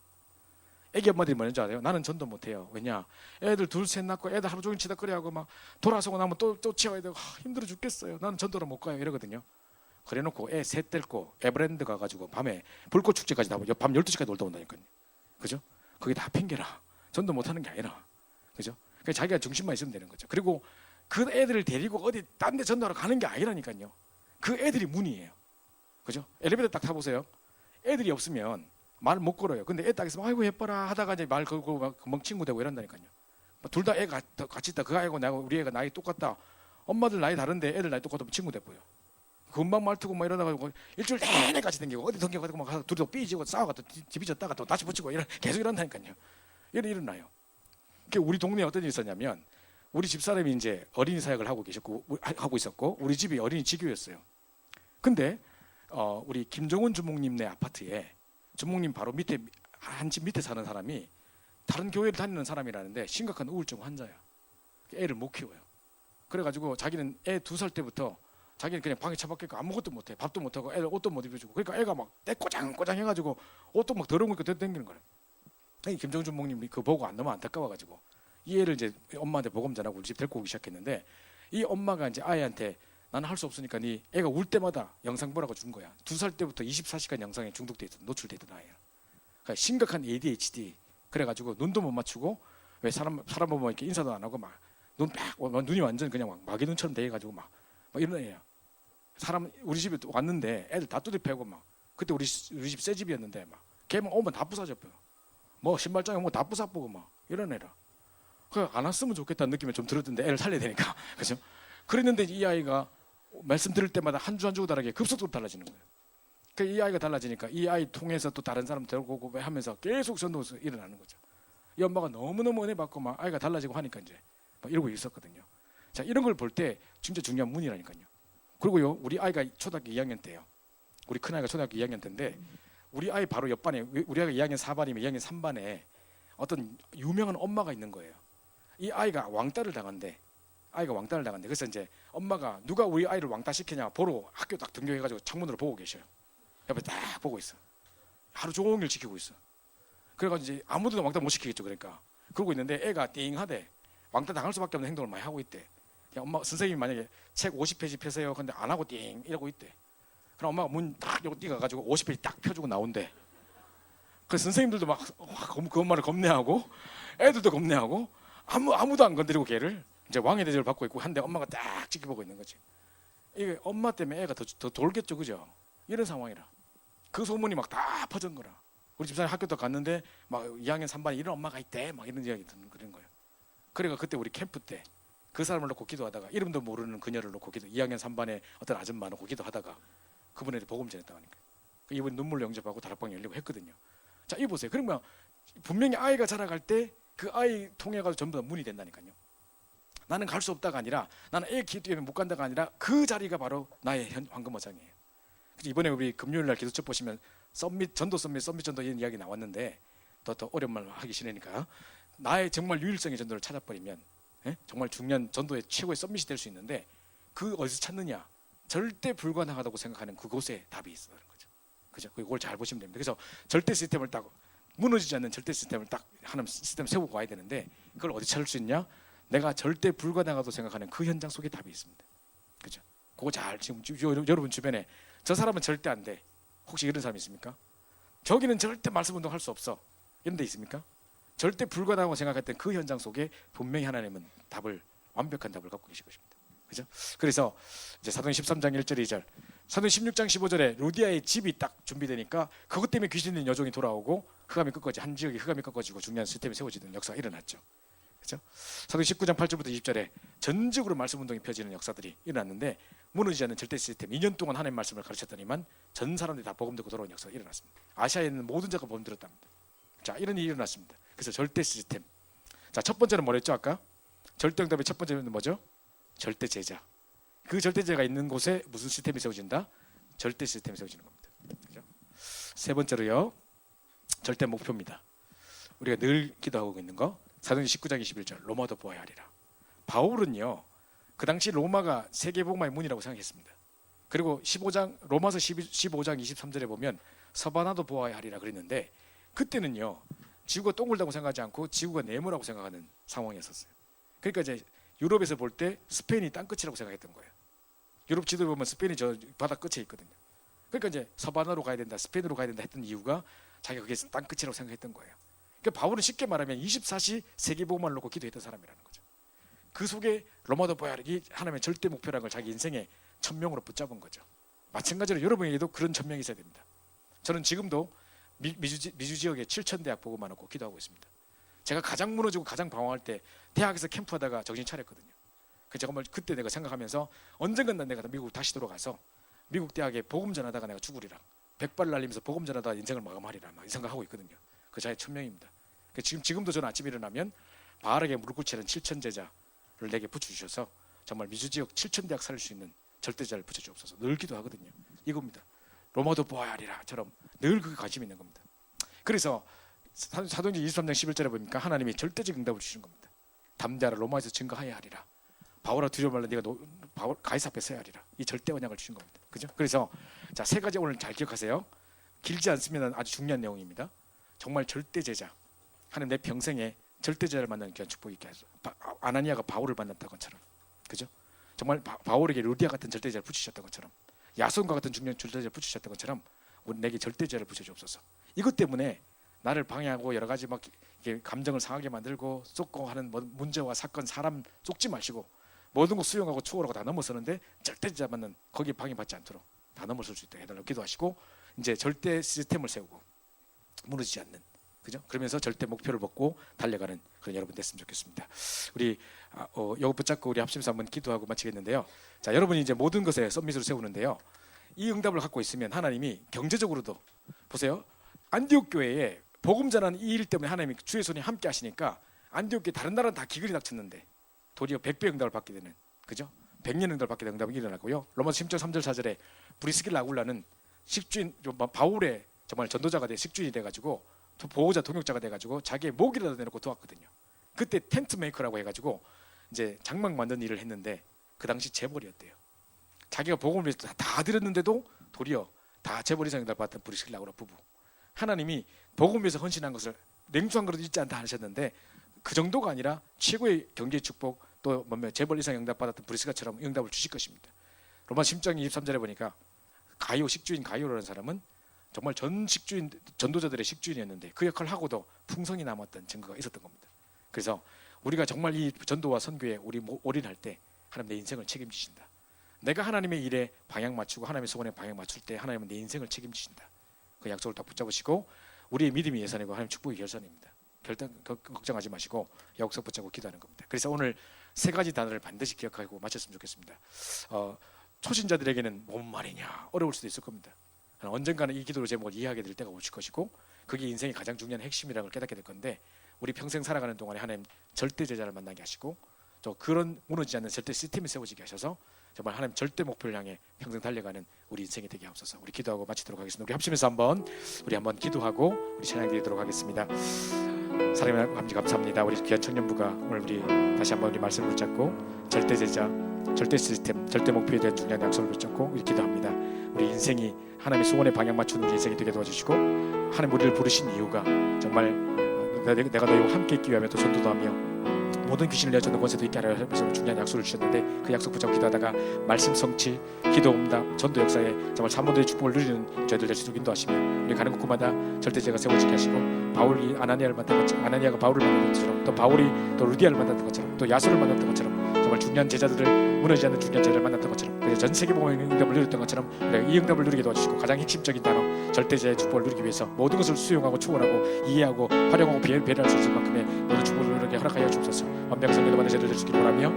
애기 엄마들이 뭐라는 줄 알아요? 나는 전도 못해요. 왜냐? 애들 둘 셋 낳고 애들 하루 종일 치다거리하고 막 돌아서고 나면 또 치워야 되고 힘들어 죽겠어요. 나는 전도를 못 가요. 이러거든요. 그래놓고 애 셋 데리고 에버랜드 가가지고 밤에 불꽃 축제까지 다 밤 12시까지 놀다 온다니까요. 그죠? 그게 다 핑계라. 전도 못하는 게 아니라. 그죠? 그러니까 자기가 중심만 있으면 되는 거죠. 그리고 그 애들을 데리고 어디 딴 데 전도하러 가는 게 아니라니까요. 그 애들이 문이에요. 그죠? 엘리베이터 딱 타보세요. 애들이 없으면 말 못 걸어요. 근데 애 딱 있으면 아이고 예뻐라 하다가 이제 말 걸고 막 금방 친구 되고 이런다니까요. 둘 다 애가 같이 있다. 그 아이고 나하고 우리 애가 나이 똑같다. 엄마들 나이 다른데 애들 나이 똑같으면 친구 돼 보여. 금방 말투고 막 이러다가 일주일 내내 같이 댕기고 어디 댕겨가지고 막 가서 둘이 또 삐지고 싸워가 또 뒤비졌다가 또 다시 붙이고 계속 이런다니까요. 일어나요. 우리 동네에 어떤 일이 있었냐면 우리 집사람이 이제 어린이 사역을 하고 있었고 우리 집이 어린이 지교였어요. 근데 우리 김정은 주목님네 아파트에 주목님 바로 밑에 한 집 밑에 사는 사람이 다른 교회를 다니는 사람이라는데 심각한 우울증 환자야. 애를 못 키워요. 그래가지고 자기는 애 2살 때부터 자기는 그냥 방에 처박혀있고 아무것도 못해. 밥도 못하고 애들 옷도 못 입혀주고 그러니까 애가 막 떼꼬장꼬장 해가지고 옷도 막 더러운 거 댕기는 거예요. 김정은 주목님이 그거 보고 너무 안타까워가지고 이 애를 이제 엄마한테 복음 전하고 우리 집 데리고 오기 시작했는데 이 엄마가 이제 아이한테 나는 할 수 없으니까 네 애가 울 때마다 영상 보라고 준 거야. 2살 때부터 24시간 영상에 중독돼 있던 노출돼 있던 아이야. 그러니까 심각한 ADHD. 그래가지고 눈도 못 맞추고 왜 사람 보면 이렇게 인사도 안 하고 막 눈이 완전 그냥 막 마귀 눈처럼 돼가지고 막 이런 애야. 우리 집에 왔는데 애들 다 뚜드패고 막 그때 우리 집 새 집이었는데 막 걔만 오면 다 부사져요. 뭐 신발장에 뭐 다 부사보고 막 이런 애라. 그 안 왔으면 좋겠다는 느낌이 좀 들었던데 애를 살려야 되니까 그죠? 그랬는데 이 아이가 말씀 들을 때마다 한 주 한 주 다르게 급속도로 달라지는 거예요. 이 아이가 달라지니까 이 아이 통해서 또 다른 사람 데리고 오고 하면서 계속 전도가 일어나는 거죠. 이 엄마가 너무너무 은혜 받고 막 아이가 달라지고 하니까 이제 막 이러고 있었거든요. 자, 이런 걸 볼 때 진짜 중요한 문이라니까요. 그리고요, 우리 아이가 초등학교 2학년 때예요. 우리 큰 아이가 초등학교 2학년 때인데 우리 아이 바로 옆반에, 우리 아이가 2학년 4반이면 2학년 3반에 어떤 유명한 엄마가 있는 거예요. 이 아이가 왕따를 당한대. 그래서 이제 엄마가 누가 우리 아이를 왕따 시키냐 보러 학교 딱 등교해가지고 창문으로 보고 계셔요. 옆에 딱 보고 있어. 하루 종일 지키고 있어. 그래가지고 이제 아무도 왕따 못 시키겠죠. 그러니까 그러고 있는데 애가 띵하대. 왕따 당할 수밖에 없는 행동을 많이 하고 있대. 엄마 선생님이 만약에 책 50페이지 펴세요. 근데 안 하고 띵 이러고 있대. 그럼 엄마가 문 딱 열고 뛰어가지고 50페이지 딱 펴주고 나온대. 그 선생님들도 막 그 엄마를 겁내하고 애들도 겁내하고 아무도 안 건드리고 걔를 이제 왕의 대접을 받고 있고 한데 엄마가 딱 지켜보고 있는 거지. 이게 엄마 때문에 애가 더 돌겠죠, 그죠? 이런 상황이라. 그 소문이 막 다 퍼진 거라. 우리 집사람 학교도 갔는데 막 2학년 3반에 이런 엄마가 있대, 막 이런 이야기 듣는 그런 거예요. 그래가 그때 우리 캠프 때 그 사람을 놓고 기도하다가 이름도 모르는 그녀를 놓고 2학년 3반에 어떤 아줌마 놓고 기도하다가 그분한테 복음 전했다고 하니까 이분이 눈물 영접하고 다락방이 열리고 했거든요. 자, 이 보세요. 그러면 분명히 아이가 자라갈 때 그 아이 통해가지고 전부 다 문이 된다니까요. 나는 갈 수 없다가 아니라 나는 애 기도 때문에 못 간다가 아니라 그 자리가 바로 나의 황금어장이에요. 이번에 우리 금요일날 기도책 보시면 전도 전도 이런 이야기 나왔는데 더 어려운 말 하기 싫으니까 나의 정말 유일성의 전도를 찾아버리면 정말 중요한 전도의 최고의 썸밋이 될 수 있는데 그 어디서 찾느냐? 절대 불가능하다고 생각하는 그곳에 답이 있다는 거죠. 그죠? 그걸 잘 보시면 됩니다. 그래서 절대 시스템을 딱 무너지지 않는 절대 시스템을 딱 하나님 시스템 세우고 와야 되는데 그걸 어디 찾을 수 있냐? 내가 절대 불가능하다고 생각하는 그 현장 속에 답이 있습니다. 그죠? 그거 잘 지금 여러분 주변에 저 사람은 절대 안 돼. 혹시 이런 사람 있습니까? 저기는 절대 말씀 운동할 수 없어. 이런 데 있습니까? 절대 불가능하다고 생각했던 그 현장 속에 분명히 하나님은 완벽한 답을 갖고 계실 것입니다. 그죠? 그래서 이제 사도행 13장 1절 2절, 사도행 16장 15절에 루디아의 집이 딱 준비되니까 그것 때문에 귀신 있는 여종이 돌아오고 한 지역이 흑암이 꺾어지고 중요한 시스템이 세워지는 역사가 일어났죠. 그렇죠? 사도행 19장 8절부터 20절에 전적으로 말씀 운동이 펴지는 역사들이 일어났는데 무너지지 않는 절대 시스템, 2년 동안 하나님의 말씀을 가르쳤더니만 전 사람들이 다 복음 듣고 돌아온 역사가 일어났습니다. 아시아에 있는 모든 자가 복음 들었답니다. 자, 이런 일이 일어났습니다. 그래서 절대 시스템. 자, 첫 번째는 뭐랬죠? 아까 절대 응답의 첫 번째는 뭐죠? 절대 제자. 그 절대 제자가 있는 곳에 무슨 시스템이 세워진다? 절대 시스템이 세워지는 겁니다. 그렇죠? 세 번째로요, 절대 목표입니다. 우리가 늘 기도하고 있는 거, 사도행 19장 21절, 로마도 보아야 하리라. 바울은요, 그 당시 로마가 세계복음화의 문이라고 생각했습니다. 그리고 로마서 15장 23절에 보면 서바나도 보아야 하리라 그랬는데 그때는요, 지구가 동글다고 생각하지 않고 지구가 네모라고 생각하는 상황이었어요. 그러니까 이제 유럽에서 볼 때 스페인이 땅끝이라고 생각했던 거예요. 유럽 지도를 보면 스페인이 저 바다 끝에 있거든요. 그러니까 이제 서바나로 가야 된다, 스페인으로 가야 된다 했던 이유가 자기가 그게 땅끝이라고 생각했던 거예요. 그러니까 바울은 쉽게 말하면 24시 세계복음화를 놓고 기도했던 사람이라는 거죠. 그 속에 로마도 보아야 하리, 하나님의 절대 목표라는 걸 자기 인생의 천명으로 붙잡은 거죠. 마찬가지로 여러분에게도 그런 천명이 있어야 됩니다. 저는 지금도 미주 지역에 7,000대학 복음화 놓고 기도하고 있습니다. 제가 가장 무너지고 가장 방황할 때 대학에서 캠프하다가 정신 차렸거든요. 정말 그때 내가 생각하면서 언젠간 내가 미국 다시 돌아가서 미국 대학에 복음 전하다가 내가 죽으리라, 백발 날리면서 복음 전하다가 인생을 마감하리라, 막 이 생각하고 있거든요. 그 자의 천명입니다. 지금도 저는 아침에 일어나면 바르게 무릎 꿇치는 7,000제자를 내게 붙여주셔서 정말 미주 지역 7,000대학 살릴 수 있는 절대자를 붙여주옵소서 늘 기도하거든요. 이겁니다. 로마도 보아야 하리라처럼 늘 그게 관심이 있는 겁니다. 그래서 사도행전 23장 11절에 보니까 하나님이 절대적 응답을 주시는 겁니다. 담대하라, 로마에서 증거하여야 하리라. 바울아 두려워 말라, 네가 가이사 앞에 서야 하리라. 이 절대 언약을 주신 겁니다. 그죠? 그래서 자, 세 가지 오늘 잘 기억하세요. 길지 않습니다. 아주 중요한 내용입니다. 정말 절대 제자, 하나님 내 평생에 절대 제자를 만나는 귀한 축복이 있게 하소서. 아나니아가 바울을 만났던 것처럼, 그죠? 정말 바울에게 루디아 같은 절대 제자를 붙이셨던 것처럼, 야손과 같은 중요한 절대 제자를 붙이셨던 것처럼 우리 내게 절대 제자를 붙여주옵소서. 이것 때문에 나를 방해하고 여러 가지 막 이게 감정을 상하게 만들고 쏟고 하는 문제와 사건, 사람 쏟지 마시고 모든 것 수용하고 추월하고 다 넘어서는데 절대 제자 만난 거기에 방해받지 않도록 다 넘어설 수 있도록 해달라고 기도하시고, 이제 절대 시스템을 세우고 무너지지 않는 그죠? 그러면서 절대 목표를 먹고 달려가는 그런 여러분 됐으면 좋겠습니다. 우리 요거 붙잡고 우리 합심해서 한번 기도하고 마치겠는데요. 자, 여러분이 이제 모든 것에 썸밋으로 세우는데요. 이 응답을 갖고 있으면 하나님이 경제적으로도 보세요. 안디옥 교회에 복음 전하는 이 일 때문에 하나님이 주의 손이 함께 하시니까 안디옥 교회 다른 나라는 다 기근이 닥쳤는데 도리어 100배 응답을 받게 되는, 그죠? 100년 응답을 받게 되는 응답이 일어나고요. 로마서 10장 3절 4절에 브리스길라 아굴라는 식주인 바울의 정말 전도자가 돼 식주인이 돼가지고 보호자 동역자가 돼가지고 자기의 목이라도 내놓고 도왔거든요. 그때 텐트 메이커라고 해가지고 이제 장막 만드는 일을 했는데 그 당시 재벌이었대요. 자기가 복음을 위해서 다 드렸는데도 도리어 다 재벌 이상 응답을 받던 브리스길라 아굴라 부부. 하나님이 복음을 위해서 헌신한 것을 냉수한 그릇 잊지 않다 하셨는데 그 정도가 아니라 최고의 경제 축복 또 재벌 이상 응답 받았던 브리스가처럼 응답을 주실 것입니다. 로마 10장 23절에 보니까 가이오 식주인 가이오라는 사람은 정말 전 식주인 전도자들의 식주인이었는데 그 역할을 하고도 풍성이 남았던 증거가 있었던 겁니다. 그래서 우리가 정말 이 전도와 선교에 우리 올인할 때 하나님 내 인생을 책임지신다. 내가 하나님의 일에 방향 맞추고 하나님의 소원에 방향 맞출 때 하나님은 내 인생을 책임지신다. 그 약속을 딱 붙잡으시고 우리의 믿음이 예산이고 하나님 축복이 결산입니다. 걱정하지 마시고 약속 붙잡고 기도하는 겁니다. 그래서 오늘 세 가지 단어를 반드시 기억하고 마쳤으면 좋겠습니다. 초신자들에게는 뭔 말이냐 어려울 수도 있을 겁니다. 언젠가는 이 기도로 제목을 이해하게 될 때가 오실 것이고 그게 인생의 가장 중요한 핵심이라는 걸 깨닫게 될 건데 우리 평생 살아가는 동안에 하나님 절대 제자를 만나게 하시고 또 그런 무너지지 않는 절대 시스템이 세워지게 하셔서 정말 하나님 절대 목표를 향해 평생 달려가는 우리 인생이 되게 하옵소서. 우리 기도하고 마치도록 하겠습니다. 우리 합심해서 한번 한번 기도하고 우리 찬양 드리도록 하겠습니다. 사랑하는 아버지 감사합니다. 우리 귀한 청년부가 오늘 우리 다시 한번 우리 말씀을 붙잡고 절대 제자, 절대 시스템, 절대 목표에 대한 중요한 약속을 붙잡고 우리 기도합니다. 우리 인생이 하나님의 소원에 방향 맞추는 우리 인생이 되게 도와주시고 하나님 우리를 부르신 이유가 정말 내가 너희와 함께 있기 위하여 또 전도도 하며 모든 귀신을 내쫓는 권세도 있게 하려 하면서 중요한 약속을 주셨는데 그 약속 붙잡고 기도하다가 말씀 성취, 기도 응답, 전도 역사에 정말 사모들의 축복을 누리는 저희들 될 수 있도록 인도하시며 우리 가는 곳마다 절대제가 세워지게 하시고 바울이 아나니아를 만난 것처럼 아나니아가 바울을 만난 것처럼 또 바울이 또 루디아를 만났던 것처럼 또 야소를 만났던 것처럼 정말 중요한 제자들을 무너지지 않는 중요한 제자를 만났던 것처럼 그래서 전 세계 복음의 응답을 누렸던 것처럼 이 응답을 누리게 도와주시고 가장 핵심적인 단어 절대제의 축복을 누리기 위해서 모든 것을 수용하고 초월하고 이해하고 활용하고 배려할 수 있을 만큼의 모든 축복을 누리게 허락하여 주옵소서. 완벽한 성령도 받는 제자들 될 수 있기를 원하며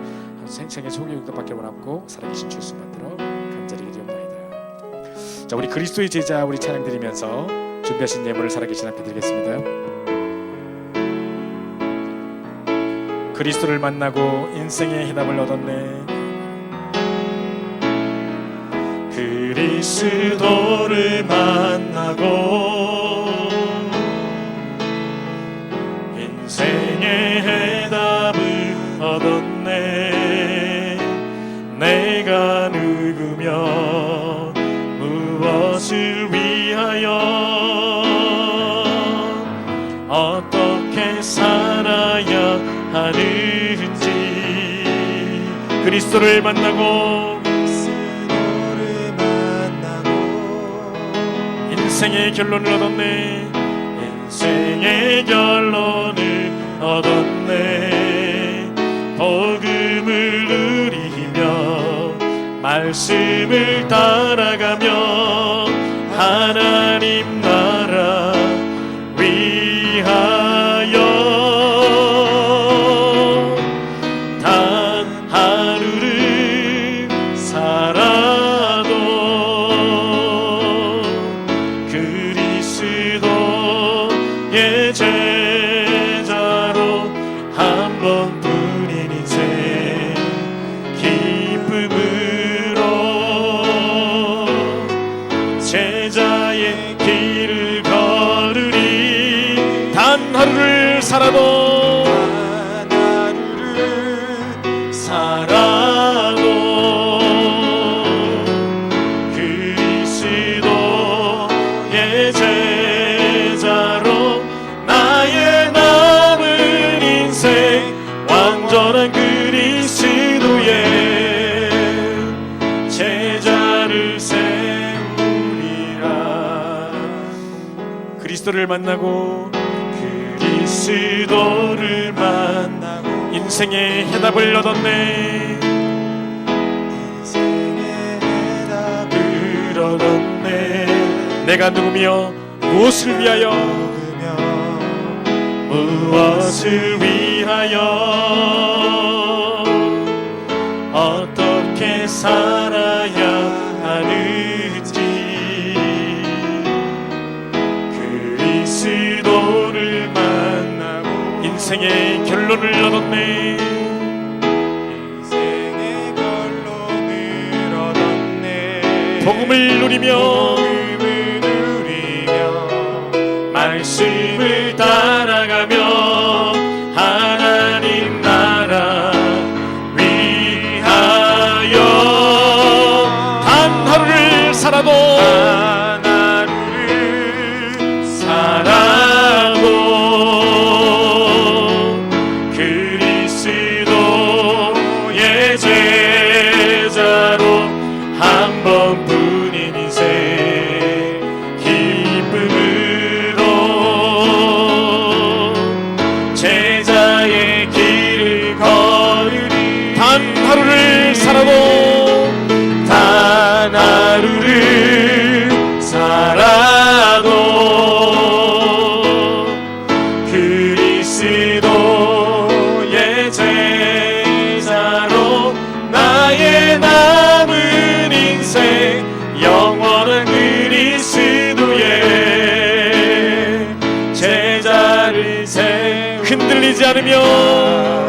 생의 소개 응답 받기를 원하고 살아계신 주 예수 만들어 간절히 기도합니다. 자, 우리 그리스도의 제자 우리 찬양 드리면서 준비하신 예물을 살아계신 앞에 드리겠습니다. 그리스도를 만나고 인생의 해답을 얻었네. 그리스도를 만나고 인생의 해답을 얻었네. 내가 누구며 무엇을 위하여 어떻게 살아야 하는지 그리스도를 만나고 인생의 결론을 얻었네. 인생의 결론을 얻었네. 복음을 누리며 말씀을 따라가며 하나님 나라 위하여 단 하루를 살아도 그리스도의 제자로 한 번뿐인 인생 기쁨으로 제자의 길을 걸으리. 단 하루를 살아도 그리스도의 제자로 나의 남은 인생 완전한 그리스도의 제자를 세우리라. 그리스도를 만나고 그리스도를 만나고 인생의 해답을 얻었네. 인생의 해답을 얻었네. 내가 누구며 무엇을 위하여 무엇을 위하여 어떻게 살아야 하는지 그리스도를 만나고 인생의 결론을 얻었네. 인생의 결론을 얻었네. 복음을 누리며 말씀을 따라가며 하나님 나라 위하여 단 하루를 살아도 그리스도의 제자로 한 번뿐인 인생 제자의 길을 걸으리. 단 하루를 살아도 단 하루를 살아도 그리스도의 제자로 나의 남은 인생 영원한 그리스도의 제자를 세 흔들리지 않으며